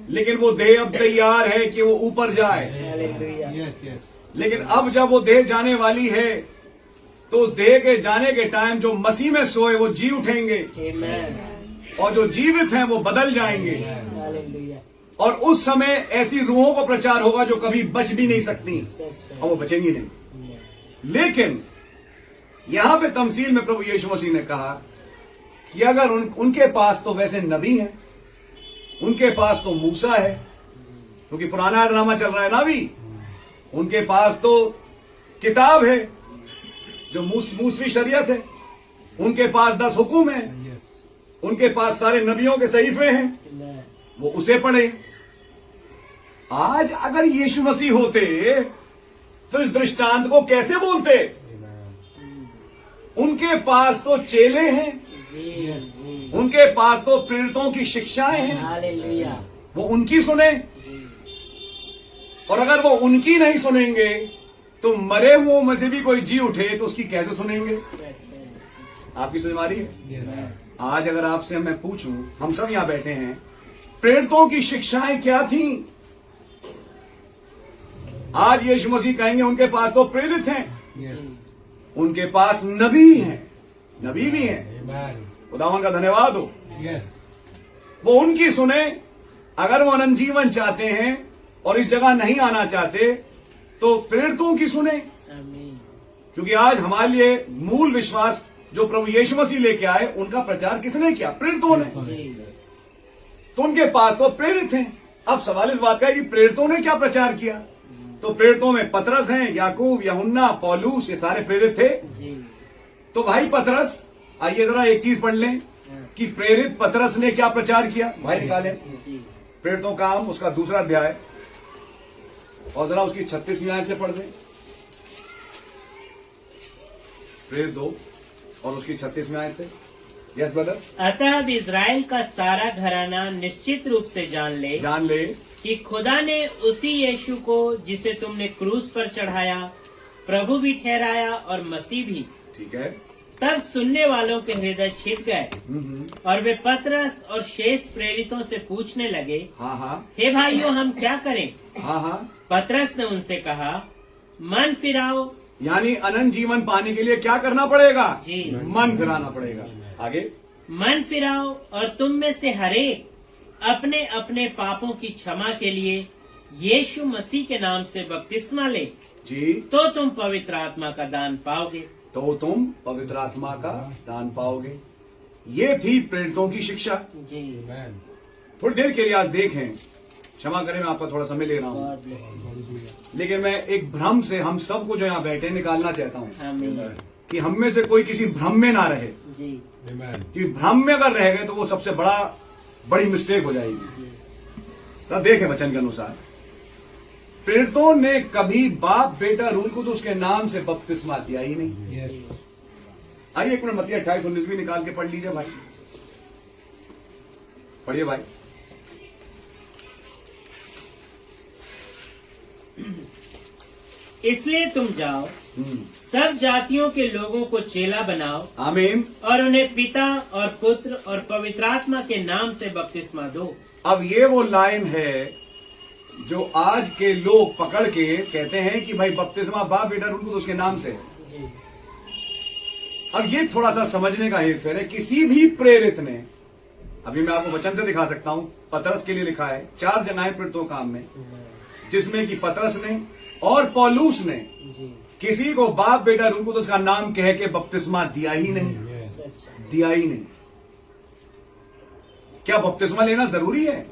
लेकिन वो देह अब तैयार है कि वो ऊपर जाए। लेकिन अब जब वो देह जाने वाली है तो उस देह के जाने के टाइम जो मसीह में सोए वो जी उठेंगे, और जो जीवित हैं वो बदल जाएंगे। और उस समय ऐसी रूहों का प्रचार होगा जो कभी बच भी नहीं सकती, और वो बचेंगी नहीं। लेकिन यहां पे तमसील में प्रभु यीशु मसीह ने कहा कि अगर उनके पास तो वैसे नबी हैं, उनके पास तो मूसा है, क्योंकि पुराना अहदनामा चल रहा है ना अभी, उनके पास तो किताब है जो मूसवी शरीयत है, उनके पास 10 हुक्म है, उनके पास सारे नबियों के सहीफे हैं, वो उसे पढ़े। आज अगर यीशु मसीह होते तो इस दृष्टांत को कैसे बोलते? उनके पास तो चेले हैं, उनके पास तो प्रेरितों की शिक्षाएं हैं, वो उनकी सुने। और अगर वो उनकी नहीं सुनेंगे तो मरे हुओं में से भी कोई जी उठे तो उसकी कैसे सुनेंगे? आपकी समझ आ रही है? आज अगर आपसे मैं पूछूं, हम सब यहां बैठे हैं, प्रेरितों की शिक्षाएं क्या थी? आज यीशु मसीह कहेंगे उनके पास तो प्रेरित हैं, उनके पास नबी हैं, नबी भी हैं। खुदावन का धन्यवाद हो। वो उनकी सुने। अगर वो अनंत जीवन चाहते हैं और इस जगह नहीं आना चाहते तो प्रेरितों की सुने, क्योंकि आज हमारे लिए मूल विश्वास जो प्रभु यीशु मसीह लेके आए, उनका प्रचार किसने किया? प्रेरितों ने। तो उनके पास तो प्रेरित हैं। अब सवाल इस बात का है कि प्रेरितों ने क्या प्रचार किया? तो प्रेरितों में पतरस हैं, याकूब, यूहन्ना, पौलुस, ये सारे प्रेरित थे। जी। तो भाई पतरस, आइए जरा एक चीज पढ़ लें कि प्रेरित पतरस ने क्या प्रचार किया। भाई निकालें जी। प्रेरितों का काम उसका 2 अध्याय और जरा उसकी 36वीं आयत से पढ़ दें। प्रेरित 2 और उसकी 36वीं आयत से। Yes brother. अतः अब इज़राइल का सारा घराना निश्चित रूप से जान ले कि खुदा ने उसी यीशु को जिसे तुमने क्रूस पर चढ़ाया प्रभु भी ठहराया और मसीह भी। ठीक है। तब सुनने वालों के हृदय छिप गए और वे पतरस और शेष प्रेरितों से पूछने लगे, हाँ हे भाइयों, हम क्या करें? हाँ। पतरस ने उनसे कहा, मन फिराओ। यानी अनंत जीवन पाने के लिए क्या करना पड़ेगा? जी। मन फिराना पड़ेगा। आगे। मन फिराओ और तुम में से हरेक अपने अपने पापों की क्षमा के लिए यीशु मसीह के नाम से बपतिस्मा ले, जी, तो तुम पवित्र आत्मा का दान पाओगे। तो तुम पवित्र आत्मा का दान पाओगे। ये थी प्रेरितों की शिक्षा। जी। थोड़ी देर के लिए आज देखें, क्षमा करें मैं आपका थोड़ा समय ले रहा हूँ, लेकिन मैं एक भ्रम से हम सबको जो यहाँ बैठे निकालना चाहता हूँ आमीन। कि हम में से कोई किसी भ्रम में ना रहे। जी। कि भ्रम में अगर रह गए तो वो सबसे बड़ी मिस्टेक हो जाएगी। तब देखें वचन के अनुसार प्रेरितों ने कभी बाप बेटा रूल को तो उसके नाम से बपतिस्मा दिया ही नहीं। आइए एक मिनट मत्ती 28:19 भी निकाल के पढ़ लीजिए भाई। पढ़िए भाई। इसलिए तुम जाओ, सब जातियों के लोगों को चेला बनाओ, आमीन, और उन्हें पिता और पुत्र और पवित्र आत्मा के नाम से बपतिस्मा दो। अब ये वो लाइन है जो आज के लोग पकड़ के कहते हैं कि भाई बपतिस्मा बाप बेटा रूल को तो उसके नाम से है। अब ये थोड़ा सा समझने का हेरफेर है। किसी भी प्रेरित ने, अभी मैं आपको वचन से दिखा सकता हूं, पतरस के लिए लिखा है 4 जगहें प्रेरितों काम में, जिसमें कि पतरस ने और पौलुस ने किसी को बाप बेटा रूल को तो उसका नाम कह के बपतिस्मा दिया ही नहीं। दिया ही नहीं। क्या बपतिस्मा लेना जरूरी है?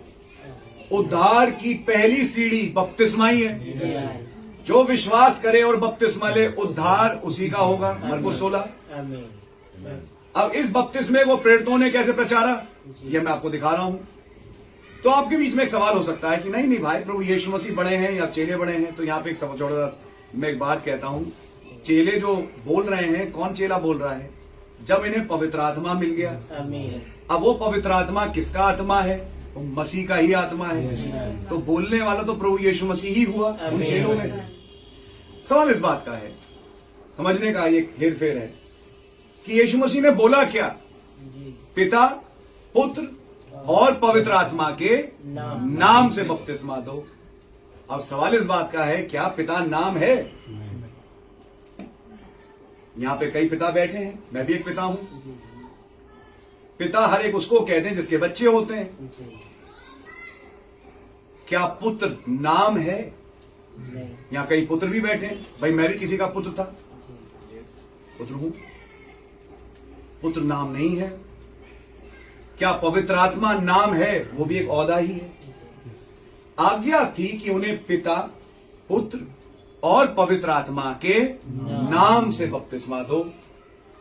उद्धार की पहली सीढ़ी बपतिस्मा ही है। जो विश्वास करे और बपतिस्मा ले, उद्धार उसी का होगा। मरकुस 16। अब इस बपतिस्मे को प्रेरितों ने कैसे प्रचारा, यह मैं आपको दिखा रहा हूं। तो आपके बीच में एक सवाल हो सकता है कि नहीं भाई, प्रभु यीशु मसीह बड़े हैं या चेले बड़े हैं? तो यहाँ पे एक छोटा सा मैं एक बात कहता हूं। चेले जो बोल रहे हैं, कौन चेला बोल रहा है? जब इन्हें पवित्र आत्मा मिल गया। अब वो पवित्र आत्मा किसका आत्मा है? वो मसीह का ही आत्मा है। तो बोलने वाला तो प्रभु यीशु मसीह ही हुआ उन चेलों में से। सवाल इस बात का है, समझने का एक हेरफेर है कि यीशु मसीह ने बोला क्या? पिता, पुत्र और पवित्र आत्मा के नाम से बपतिस्मा दो। अब सवाल इस बात का है, क्या पिता नाम है? यहां पे कई पिता बैठे हैं, मैं भी एक पिता हूं। पिता हर एक उसको कहते हैं जिसके बच्चे होते हैं। क्या पुत्र नाम है? यहां कई पुत्र भी बैठे हैं। भाई मैं भी किसी का पुत्र था, पुत्र हूं। पुत्र नाम नहीं है। क्या पवित्र आत्मा नाम है? वो भी एक औदा ही है। आज्ञा थी कि उन्हें पिता, पुत्र और पवित्र आत्मा के नाम से बपतिस्मा दो।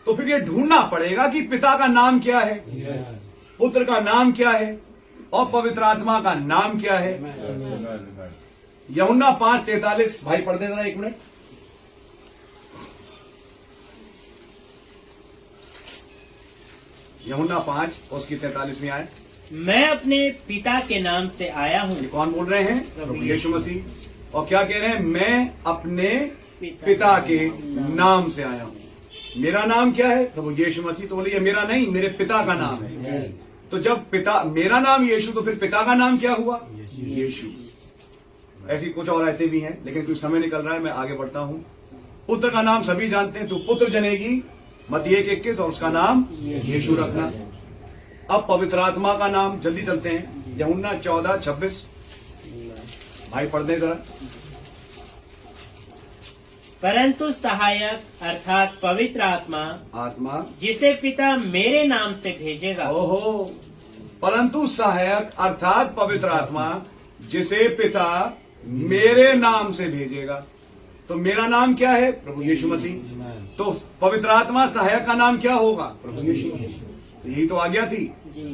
तो फिर ये ढूंढना पड़ेगा कि पिता का नाम क्या है, पुत्र का नाम क्या है और पवित्र आत्मा का नाम क्या है। यूहन्ना 5:43 भाई पढ़ दे जरा एक मिनट। यूहन्ना 5 और उसकी 43वीं आयत। मैं अपने पिता के नाम से आया हूँ। ये कौन बोल रहे हैं? प्रभु यीशु मसीह। और क्या कह रहे हैं? मैं अपने पिता के नाम से आया हूँ। मेरा नाम क्या है? प्रभु यीशु मसीह। तो बोले ये मेरा नहीं, मेरे पिता का नाम है। तो जब पिता, मेरा नाम यीशु, तो फिर पिता का नाम क्या हुआ? यीशु। ऐसी कुछ और आयतें भी हैं, लेकिन कुछ समय निकल रहा है, मैं आगे बढ़ता हूं। पुत्र का नाम सभी जानते हैं, तो पुत्र जनेगी मत्ती 1:21 और उसका नाम यीशु रखना। अब पवित्र आत्मा का नाम, जल्दी चलते हैं, यूहन्ना 14:26 भाई पढ़ दे जरा। परंतु सहायक अर्थात पवित्र आत्मा जिसे पिता मेरे नाम से भेजेगा। ओहो, परंतु सहायक अर्थात पवित्र आत्मा जिसे पिता मेरे नाम से भेजेगा। तो मेरा नाम क्या है? प्रभु यीशु मसीह। तो पवित्र आत्मा सहायक का नाम क्या होगा? प्रभु यीशु मसीह। यही तो आज्ञा थी,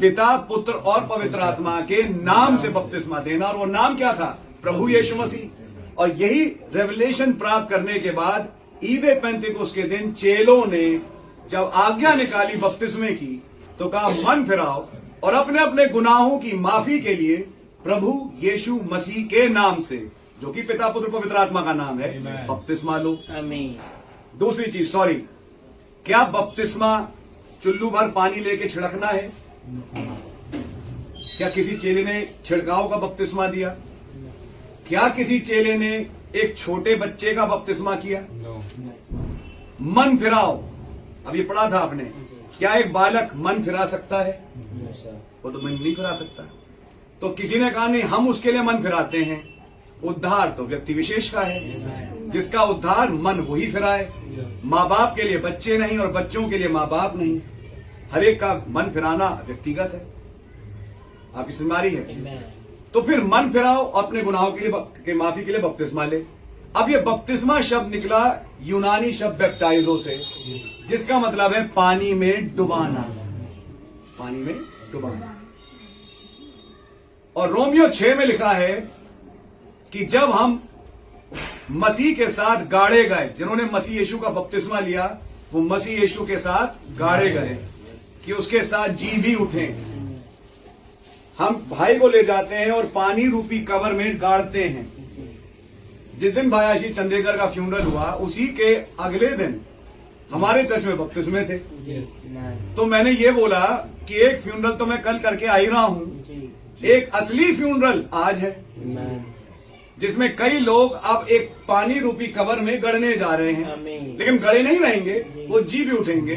पिता पुत्र और पवित्र आत्मा के नाम से बपतिस्मा देना, और वो नाम क्या था? प्रभु यीशु मसीह। और यही रेवलेशन प्राप्त करने के बाद ईदे पेंतिकुस्त के दिन चेलों ने जब आज्ञा निकाली बपतिस्मे की, तो कहा मन फिराओ और अपने अपने गुनाहों की माफी के लिए प्रभु यीशु मसीह के नाम से, जो कि पिता पुत्र पवित्र आत्मा का नाम है, बपतिस्मा लो। दूसरी चीज, सॉरी, क्या बपतिस्मा चुल्लू भर पानी लेके छिड़कना है? क्या किसी चेले ने छिड़काव का बपतिस्मा दिया? क्या किसी चेले ने एक छोटे बच्चे का बपतिस्मा किया? मन फिराओ, अब ये पढ़ा था आपने, क्या एक बालक मन फिरा सकता है? वो तो मन नहीं फिरा सकता। तो किसी ने कहा नहीं, हम उसके लिए मन फिराते हैं। उद्धार तो व्यक्ति विशेष का है, जिसका उद्धार मन वही फिराए। माँ बाप के लिए बच्चे नहीं और बच्चों के लिए माँ बाप नहीं, हर एक का मन फिराना व्यक्तिगत है। आपकी जिम्मेदारी है। तो फिर मन फिराओ, अपने गुनाहों के माफी के लिए बपतिस्मा ले। अब ये बपतिस्मा शब्द निकला यूनानी शब्द बैप्टाइजो से, जिसका मतलब है पानी में डुबाना। पानी में डुबाना। और रोमियो 6 में लिखा है कि जब हम मसीह के साथ गाड़े गए, जिन्होंने मसीह यीशु का बपतिस्मा लिया, वो मसीह यीशु के साथ गाड़े गए कि उसके साथ जी भी उठे। हम भाई को ले जाते हैं और पानी रूपी कवर में गाड़ते हैं। जिस दिन भाई आशीष चंदेकर का फ्यूनरल हुआ, उसी के अगले दिन हमारे चर्च में बपतिस्मे थे। तो मैंने ये बोला कि एक फ्यूनरल तो मैं कल करके आ ही रहा हूं, एक असली फ्यूनरल आज है, जिसमें कई लोग अब एक पानी रूपी कवर में गड़ने जा रहे हैं। लेकिन गड़े नहीं रहेंगे, वो जी भी उठेंगे,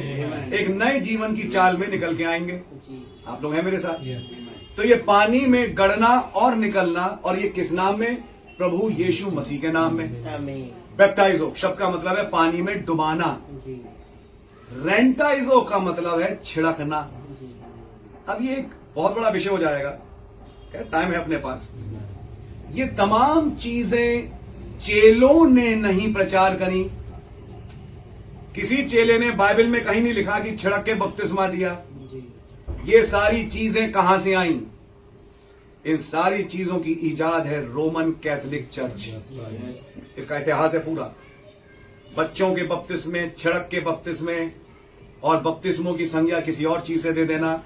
एक नए जीवन की चाल में निकल के आएंगे। आप लोग हैं मेरे साथ? तो ये पानी में गड़ना और निकलना, और ये किस नाम में? प्रभु यीशु मसीह के नाम में। बैप्टाइजो शब्द का मतलब है पानी में डुबाना। रेंटाइजो का मतलब है छिड़कना। अब ये एक बहुत बड़ा विषय हो जाएगा, क्या टाइम है अपने पास? ये तमाम चीजें चेलों ने नहीं प्रचार करी। किसी चेले ने बाइबल में कहीं नहीं लिखा कि छिड़क के बपतिस्मा दिया। ये सारी चीजें कहां से आईं? इन सारी चीजों की ईजाद है रोमन कैथोलिक चर्च। इसका इतिहास है पूरा। बच्चों के बपतिस्मे, छिड़क के बपतिस्मे, और बपतिस्मों की संज्ञा किसी और चीज से दे देना।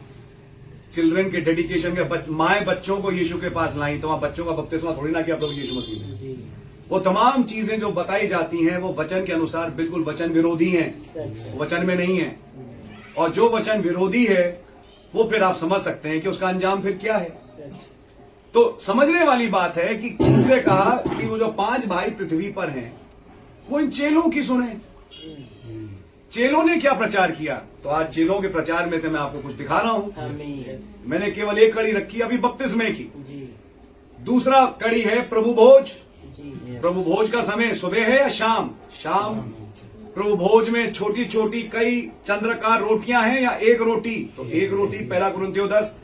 चिल्ड्रन के डेडिकेशन के माए बच्चों को यीशु के पास लाई, तो वहां बच्चों का बपतिस्मा थोड़ी ना किया प्रभु यीशु मसीह ने। वो तमाम चीजें जो बताई जाती हैं वो वचन के अनुसार बिल्कुल वचन विरोधी हैं, वचन में नहीं है। और जो वचन विरोधी है वो फिर आप समझ सकते हैं कि उसका अंजाम फिर क्या है। तो समझने वाली बात है कि उनसे कहा कि वो जो 5 भाई पृथ्वी पर हैं, वो इन चेलों की सुने। चेलों ने क्या प्रचार किया? तो आज चेलों के प्रचार में से मैं आपको कुछ दिखा रहा हूं। मैंने केवल एक कड़ी रखी अभी बपतिस्मे की। दूसरा कड़ी है प्रभु भोज। प्रभु भोज का समय सुबह है या शाम? शाम। प्रभु भोज में छोटी छोटी कई चंद्रकार रोटियां हैं या एक रोटी? तो एक रोटी। 1 कुरिन्थियों 10।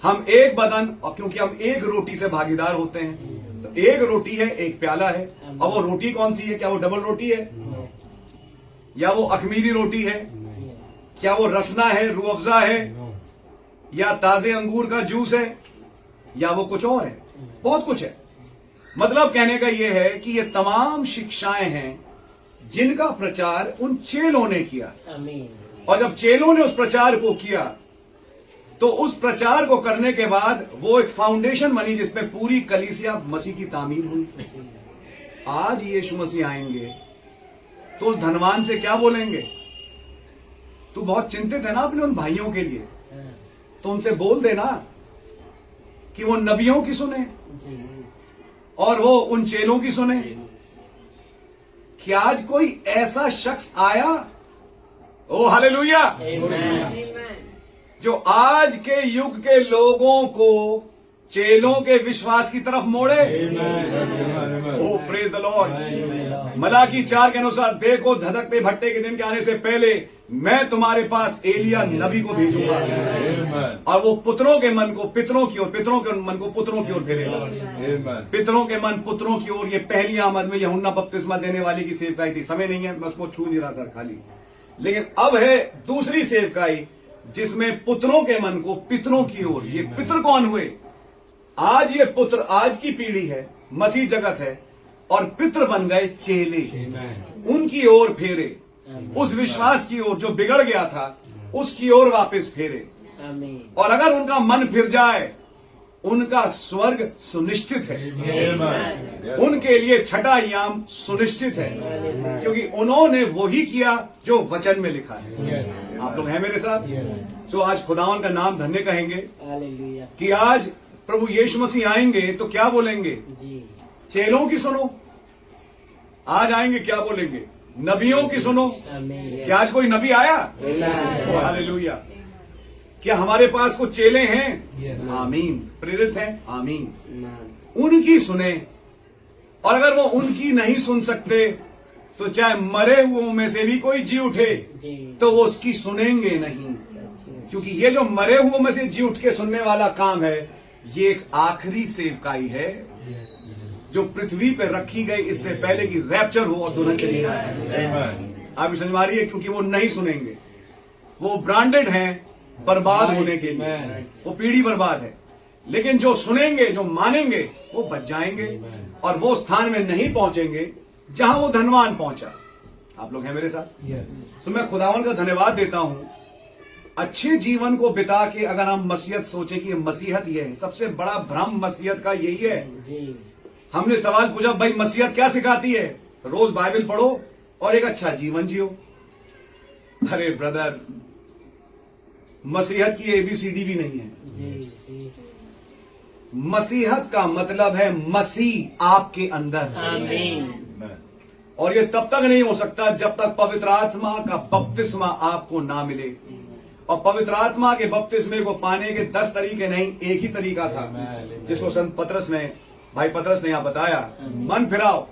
हम एक बदन, और क्योंकि हम एक रोटी से भागीदार होते हैं, तो एक रोटी है, एक प्याला है। अब वो रोटी कौन सी है? क्या वो डबल रोटी है, या वो अखमीरी रोटी है, क्या वो रसना है, रूह अफ़ज़ा है, या ताजे अंगूर का जूस है, या वो कुछ और है? बहुत कुछ है। मतलब कहने का यह है कि ये तमाम शिक्षाएं हैं जिनका प्रचार उन चेलों ने किया। और जब चेलों ने उस प्रचार को किया, तो उस प्रचार को करने के बाद वो एक फाउंडेशन बनी जिसमें पूरी कलीसिया मसीह की तामीर हुई। आज यीशु मसीह आएंगे तो उस धनवान से क्या बोलेंगे? तू बहुत चिंतित है ना अपने उन भाइयों के लिए, तो उनसे बोल देना कि वो नबियों की सुने और वो उन चेलों की सुने। कि आज कोई ऐसा शख्स आया, ओ हालेलुया, जो आज के युग के लोगों को चेलों के विश्वास की तरफ मोड़े। ओ प्रेज द लॉर्ड। मलाकी 4 के अनुसार, देखो धधकते भट्टे के दिन के आने से पहले मैं तुम्हारे पास एलिया नबी को भेजूंगा और वो पुत्रों के मन को पितरों की ओर, पितरों के मन को पुत्रों की ओर फेरेगा। पितरों के मन पुत्रों की ओर। ये पहली आमद में यूहन्ना बपतिस्मा देने वाली की सेवकाई थी। समय नहीं है, मैं उसको छू नहीं रहा सर खाली। लेकिन अब है दूसरी सेवकाई जिसमें पुत्रों के मन को पितरों की ओर। ये पितर कौन हुए? आज ये पुत्र, आज की पीढ़ी है, मसीह जगत है, और पितर बन गए चेले। उनकी ओर फेरे, उस विश्वास की ओर जो बिगड़ गया था उसकी ओर वापस फेरे। और अगर उनका मन फिर जाए, उनका स्वर्ग सुनिश्चित है। उनके लिए छठा इनाम सुनिश्चित है, क्योंकि उन्होंने वही किया जो वचन में लिखा है। आप लोग हैं मेरे साथ? सो आज खुदावन का नाम धन्य कहेंगे कि आज प्रभु यीशु मसीह आएंगे तो क्या बोलेंगे? चेलों की सुनो। आज आएंगे क्या बोलेंगे? नबियों की सुनो। क्या आज कोई नबी आया? हालेलुया। क्या हमारे पास कुछ चेले हैं? आमीन। प्रेरित हैं? आमीन। उनकी सुने। और अगर वो उनकी नहीं सुन सकते तो चाहे मरे हुओं में से भी कोई जी उठे तो वो उसकी सुनेंगे नहीं, क्योंकि ये जो मरे हुओं में से जी उठ के सुनने वाला काम है, ये एक आखिरी सेवकाई है जो पृथ्वी पे रखी गई इससे पहले कि रैप्चर हो और दुल्हन चली जाए। आप समझ आ रही है? क्योंकि वो नहीं सुनेंगे। वो ब्रांडेड हैं बर्बाद होने के लिए, वो पीढ़ी बर्बाद है। लेकिन जो सुनेंगे, जो मानेंगे, वो बच जाएंगे और वो स्थान में नहीं पहुंचेंगे जहां वो धनवान पहुंचा। आप लोग हैं मेरे साथ? तो मैं खुदावन का धन्यवाद देता हूं। अच्छे जीवन को बिता के अगर हम मसीहत सोचे कि मसीहत ये है, सबसे बड़ा भ्रम मसीहत का यही है। हमने सवाल पूछा, भाई मसीहत क्या सिखाती है? रोज बाइबल पढ़ो और एक अच्छा जीवन जियो। अरे ब्रदर, मसीहत की एबीसीडी भी नहीं है। मसीहत का मतलब है मसीह आपके अंदर। और ये तब तक नहीं हो सकता जब तक पवित्र आत्मा का बपतिस्मा आपको ना मिले। और पवित्र आत्मा के बपतिस्मे को पाने के 10 तरीके नहीं, एक ही तरीका था जिसको संत पतरस ने, भाई पतरस ने यहां बताया। मन फिराओ,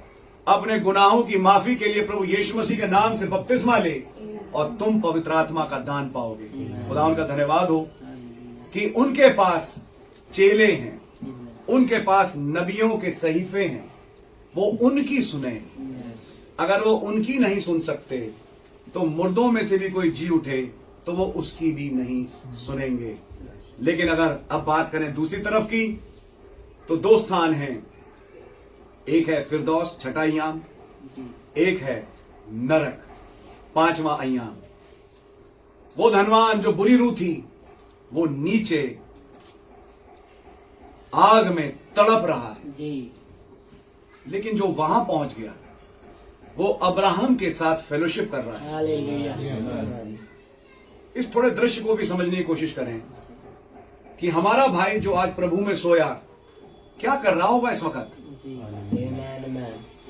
अपने गुनाहों की माफी के लिए प्रभु यीशु मसीह के नाम से बपतिस्मा ले और तुम पवित्र आत्मा का दान पाओगे। खुदा उनका धन्यवाद हो कि उनके पास चेले हैं, उनके पास नबियों के सहीफे हैं, वो उनकी सुने। अगर वो उनकी नहीं सुन सकते तो मुर्दों में से भी कोई जी उठे तो वो उसकी भी नहीं सुनेंगे। लेकिन अगर अब बात करें दूसरी तरफ की, तो 2 स्थान हैं। एक है फिरदौस, छठा इनाम, एक है नरक, 5वां इनाम। वो धनवान जो बुरी रूह थी, वो नीचे आग में तड़प रहा है। लेकिन जो वहां पहुंच गया, वो अब्राहम के साथ फेलोशिप कर रहा है। इस थोड़े दृश्य को भी समझने की कोशिश करें कि हमारा भाई जो आज प्रभु में सोया, क्या कर रहा होगा इस वक्त?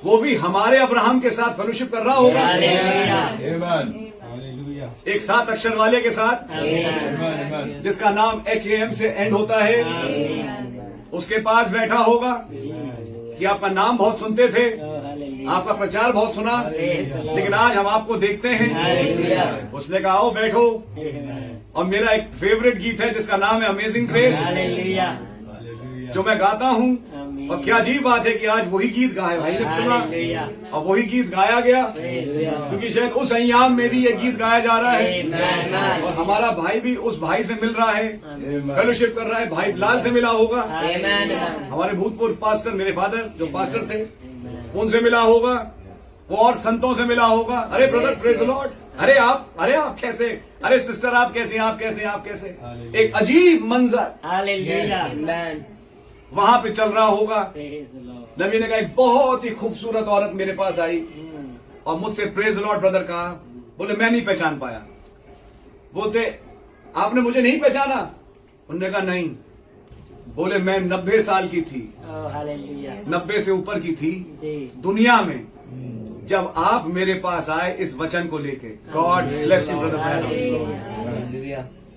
वो भी हमारे अब्राहम के साथ फेलोशिप कर रहा होगा, एक 7 अक्षर वाले के साथ, जिसका नाम HAM से एंड होता है। उसके पास बैठा होगा कि आपका नाम बहुत सुनते थे, आपका प्रचार बहुत सुना, लेकिन आज हम आपको देखते हैं। उसने कहा आओ बैठो। और मेरा एक फेवरेट गीत है जिसका नाम है अमेजिंग ग्रेस, जो मैं गाता हूँ। और क्या अजीब बात है कि आज वही गीत गाए भाई ने सुना और वही गीत गाया गया, क्योंकि शायद उस अय्याम में भी ये गीत गाया जा रहा है। और हमारा भाई भी उस भाई से मिल रहा है, फेलोशिप कर रहा है। भाई लाल से मिला होगा, हमारे भूतपूर्व पास्टर, मेरे फादर जो पास्टर थे, उनसे मिला होगा। वो और संतों से मिला होगा। अरे ब्रदर प्रेज द लॉर्ड, अरे आप कैसे, अरे सिस्टर आप कैसे, आप कैसे। एक अजीब मंजर वहां पे चल रहा होगा। नबी ने कहा एक बहुत ही खूबसूरत औरत मेरे पास आई और मुझसे प्रेज द लॉर्ड ब्रदर कहा। बोले मैं नहीं पहचान पाया। बोलते आपने मुझे नहीं पहचाना? उन्होंने कहा नहीं। बोले मैं 90 साल की थी, 90 से ऊपर की थी दुनिया में, जब आप मेरे पास आए इस वचन को लेके। God bless you brother.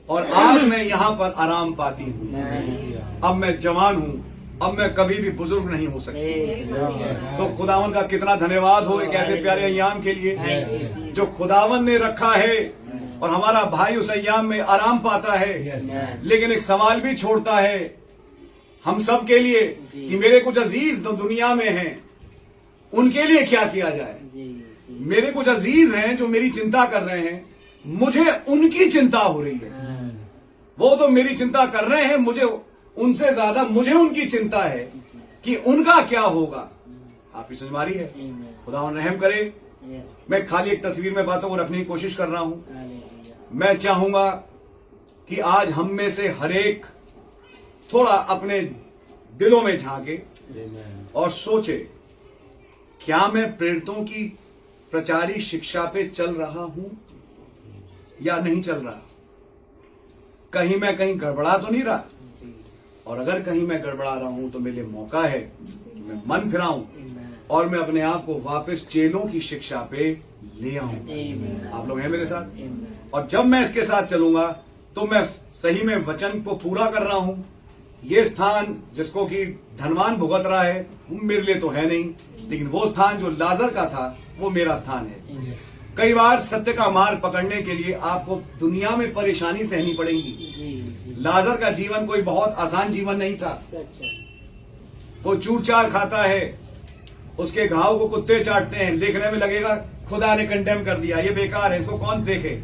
और आज मैं यहाँ पर आराम पाती हूँ। अब मैं जवान हूं, अब मैं कभी भी बुजुर्ग नहीं हो सकता। तो खुदावन का कितना धन्यवाद हो एक ऐसे प्यारे अय्याम के लिए जो खुदावन ने रखा है, और हमारा भाई उस अय्याम में आराम पाता है। लेकिन एक सवाल भी छोड़ता है हम सब के लिए कि मेरे कुछ अजीज दुनिया में हैं, उनके लिए क्या किया जाए। मेरे कुछ अजीज हैं जो मेरी चिंता कर रहे हैं, मुझे उनकी चिंता हो रही है। वो तो मेरी चिंता कर रहे हैं, मुझे उनसे ज्यादा मुझे उनकी चिंता है कि उनका क्या होगा। आपकी समझ मारी है। खुदा रहम करे। मैं खाली एक तस्वीर में बातों को रखने की कोशिश कर रहा हूं। मैं चाहूंगा कि आज हम में से हर एक थोड़ा अपने दिलों में झांके और सोचे, क्या मैं प्रेरितों की प्रचारी शिक्षा पे चल रहा हूं या नहीं चल रहा। कहीं मैं कहीं गड़बड़ा तो नहीं रहा, और अगर कहीं मैं गड़बड़ा रहा हूं तो मेरे लिए मौका है कि मैं मन फिराऊं और मैं अपने आप को वापस चेलों की शिक्षा पे ले आऊं। आप लोग हैं मेरे साथ। और जब मैं इसके साथ चलूंगा तो मैं सही में वचन को पूरा कर रहा हूं। ये स्थान जिसको कि धनवान भुगत रहा है वो मेरे लिए तो है नहीं, लेकिन वो स्थान जो लाजर का था वो मेरा स्थान है। कई बार सत्य का मार्ग पकड़ने के लिए आपको दुनिया में परेशानी सहनी पड़ेगी। लाजर का जीवन कोई बहुत आसान जीवन नहीं था। वो चूर चार खाता है, उसके घाव को कुत्ते चाटते हैं। देखने में लगेगा खुदा ने कंडेम कर दिया, ये बेकार है, इसको कौन देखे।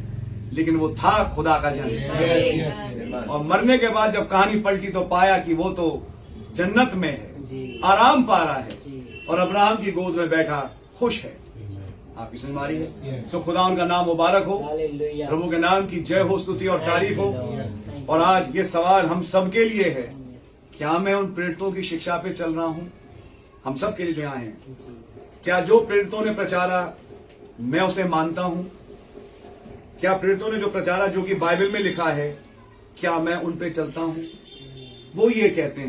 लेकिन वो था खुदा का जन। और मरने के बाद जब कहानी पलटी तो पाया कि वो तो जन्नत में है, आराम पा रहा है और अब्राहम की गोद में बैठा खुश है। आपकी समझ मारी है। तो खुदा उनका नाम मुबारक हो, प्रभु के नाम की जय हो, स्तुति और तारीफ हो। और आज ये सवाल हम सबके लिए है, क्या मैं उन प्रेरितों की शिक्षा पे चल रहा हूं। हम सब के लिए जो यहाँ हैं, क्या जो प्रेरितों ने प्रचारा मैं उसे मानता हूं। क्या प्रेरितों ने जो प्रचारा, जो कि बाइबल में लिखा है, क्या मैं उन पे चलता हूं। वो ये कहते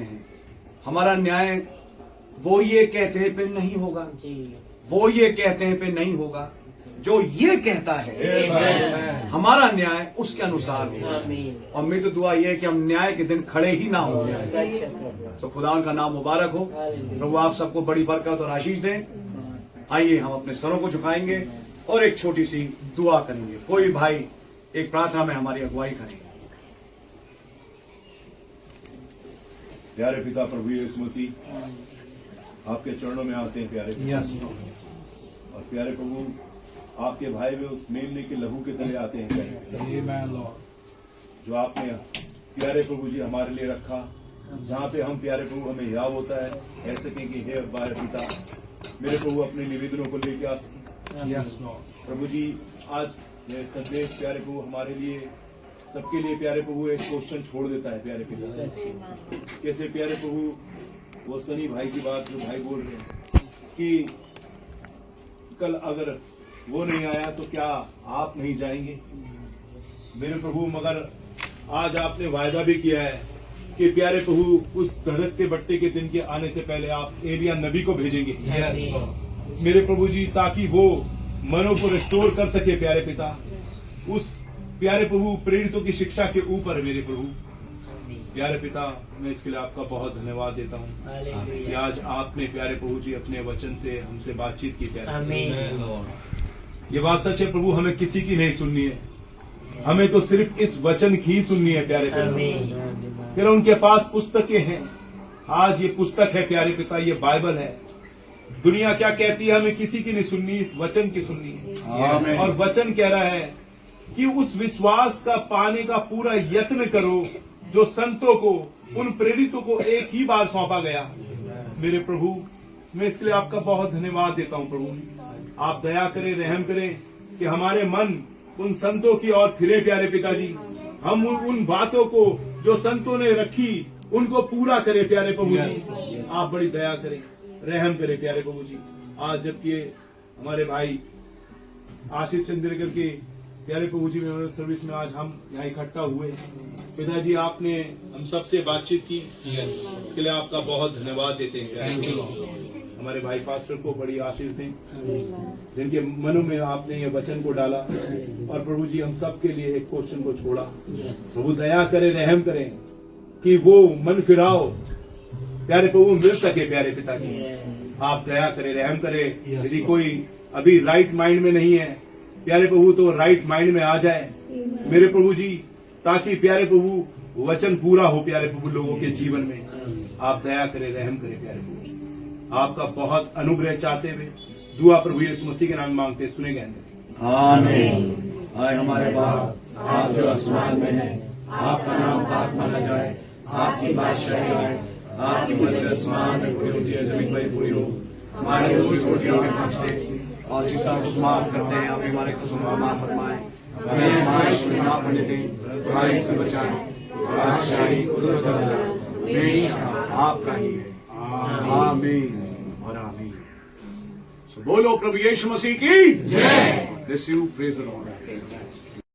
हैं हमारा न्याय, वो ये कहते हैं पे नहीं होगा, वो ये कहते हैं पे नहीं होगा। जो ये कहता है हमारा न्याय उसके अनुसार होगा। और मेरी तो दुआ ये है कि हम न्याय के दिन खड़े ही ना हो। तो खुदा उनका नाम मुबारक हो। प्रभु आप सबको बड़ी बरकत और आशीष दें। आइए हम अपने सरों को झुकाएंगे और एक छोटी सी दुआ करेंगे। कोई भाई एक प्रार्थना में हमारी अगुवाई करेंगे। प्यारे पिता प्रभु यीशु मसीह, आपके चरणों में आते हैं प्यारे पिता। और प्यारे प्रभु आपके भाई में उस मेमने के लहू के तले आते हैं जो आपने प्यारे प्रभु जी हमारे लिए रखा, जहाँ पे हम प्यारे प्रभु हमें याद होता है कह सकें कि हे प्यारे पिता मेरे प्रभु अपने निवेदनों को लेके आ सके। प्रभु जी आज ये संदेश प्यारे प्रभु हमारे लिए सबके लिए प्यारे प्रभु एक क्वेश्चन छोड़ देता है प्यारे पिता। कैसे प्यारे प्रभु वो सनी भाई की बात जो भाई बोल रहे हैं कि कल अगर वो नहीं आया तो क्या आप नहीं जाएंगे मेरे प्रभु। मगर आज आपने वायदा भी किया है कि प्यारे प्रभु उस धड़कते बट्टे के दिन के आने से पहले आप एलिया नबी को भेजेंगे मेरे प्रभु जी, ताकि वो मनों को रिस्टोर कर सके प्यारे पिता। उस प्यारे प्रभु प्रेरितों की शिक्षा के ऊपर मेरे प्रभु प्यारे पिता, मैं इसके लिए आपका बहुत धन्यवाद देता हूँ कि आज आपने प्यारे प्रभु जी अपने वचन से हमसे बातचीत की प्यारे। ये बात सच है प्रभु, हमें किसी की नहीं सुननी है, हमें तो सिर्फ इस वचन की ही सुननी है प्यारे पिता। फिर उनके पास पुस्तकें हैं, आज ये पुस्तक है प्यारे पिता, ये बाइबल है। दुनिया क्या कहती है हमें किसी की नहीं सुननी, इस वचन की सुननी है। और वचन कह रहा है कि उस विश्वास का पाने का पूरा यत्न करो जो संतों को, उन प्रेरितों को एक ही बार सौंपा गया। मेरे प्रभु मैं इसके लिए आपका बहुत धन्यवाद देता हूँ प्रभु। आप दया करें, रहम करें कि हमारे मन उन संतों की ओर फिरे प्यारे पिताजी। हम उन बातों को जो संतों ने रखी उनको पूरा करें प्यारे प्रभु जी। आप बड़ी दया करें, रहम करें प्यारे प्रभु जी। आज जबकि हमारे भाई आशीष चंद्रकर के प्यारे प्रभु जी मेमोरियल सर्विस में आज हम यहाँ इकट्ठा हुए, पिताजी आपने हम सबसे बातचीत की, इसके लिए आपका बहुत धन्यवाद देते हैं। हमारे भाई पास्टर को बड़ी आशीष दें जिनके मनों में आपने ये वचन को डाला। और प्रभु जी हम सब के लिए एक क्वेश्चन को छोड़ा, प्रभु दया करें, रहम करें कि वो मन फिराओ प्यारे प्रभु मिल सके। प्यारे पिताजी आप दया करें, रहम करें। यदि कोई अभी राइट माइंड में नहीं है प्यारे प्रभु तो राइट माइंड में आ जाए मेरे प्रभु जी, ताकि प्यारे प्रभु वचन पूरा हो प्यारे प्रभु लोगों के जीवन में। आप दया करें, रहम करें प्यारे प्रभु जी। आपका बहुत अनुग्रह चाहते हुए दुआ प्रभु यीशु मसीह के नाम में मांगते सुने गए। आमीन। आए हमारे बाप, आप जो आसमान में हैं, आपका नाम पाक माना जाए, आपकी बादशाही आए, आपकी मर्जी आसमान में पूरी होती है, जमीन पर पूरी हो। हमारे रोज रोटियों में बख्शे और जिसका हम माफ करते हैं, आप हमारे कसूरों को माफ फरमाएं। हमें आज़माइश में ना पड़ने दें, बुराई से बचाएं। बादशाही, कुदरत और जलाल हमेशा आपका ही है। आमीन और आमीन। So, बोलो प्रभु यीशु मसीह की जय। Bless you, praise the Lord.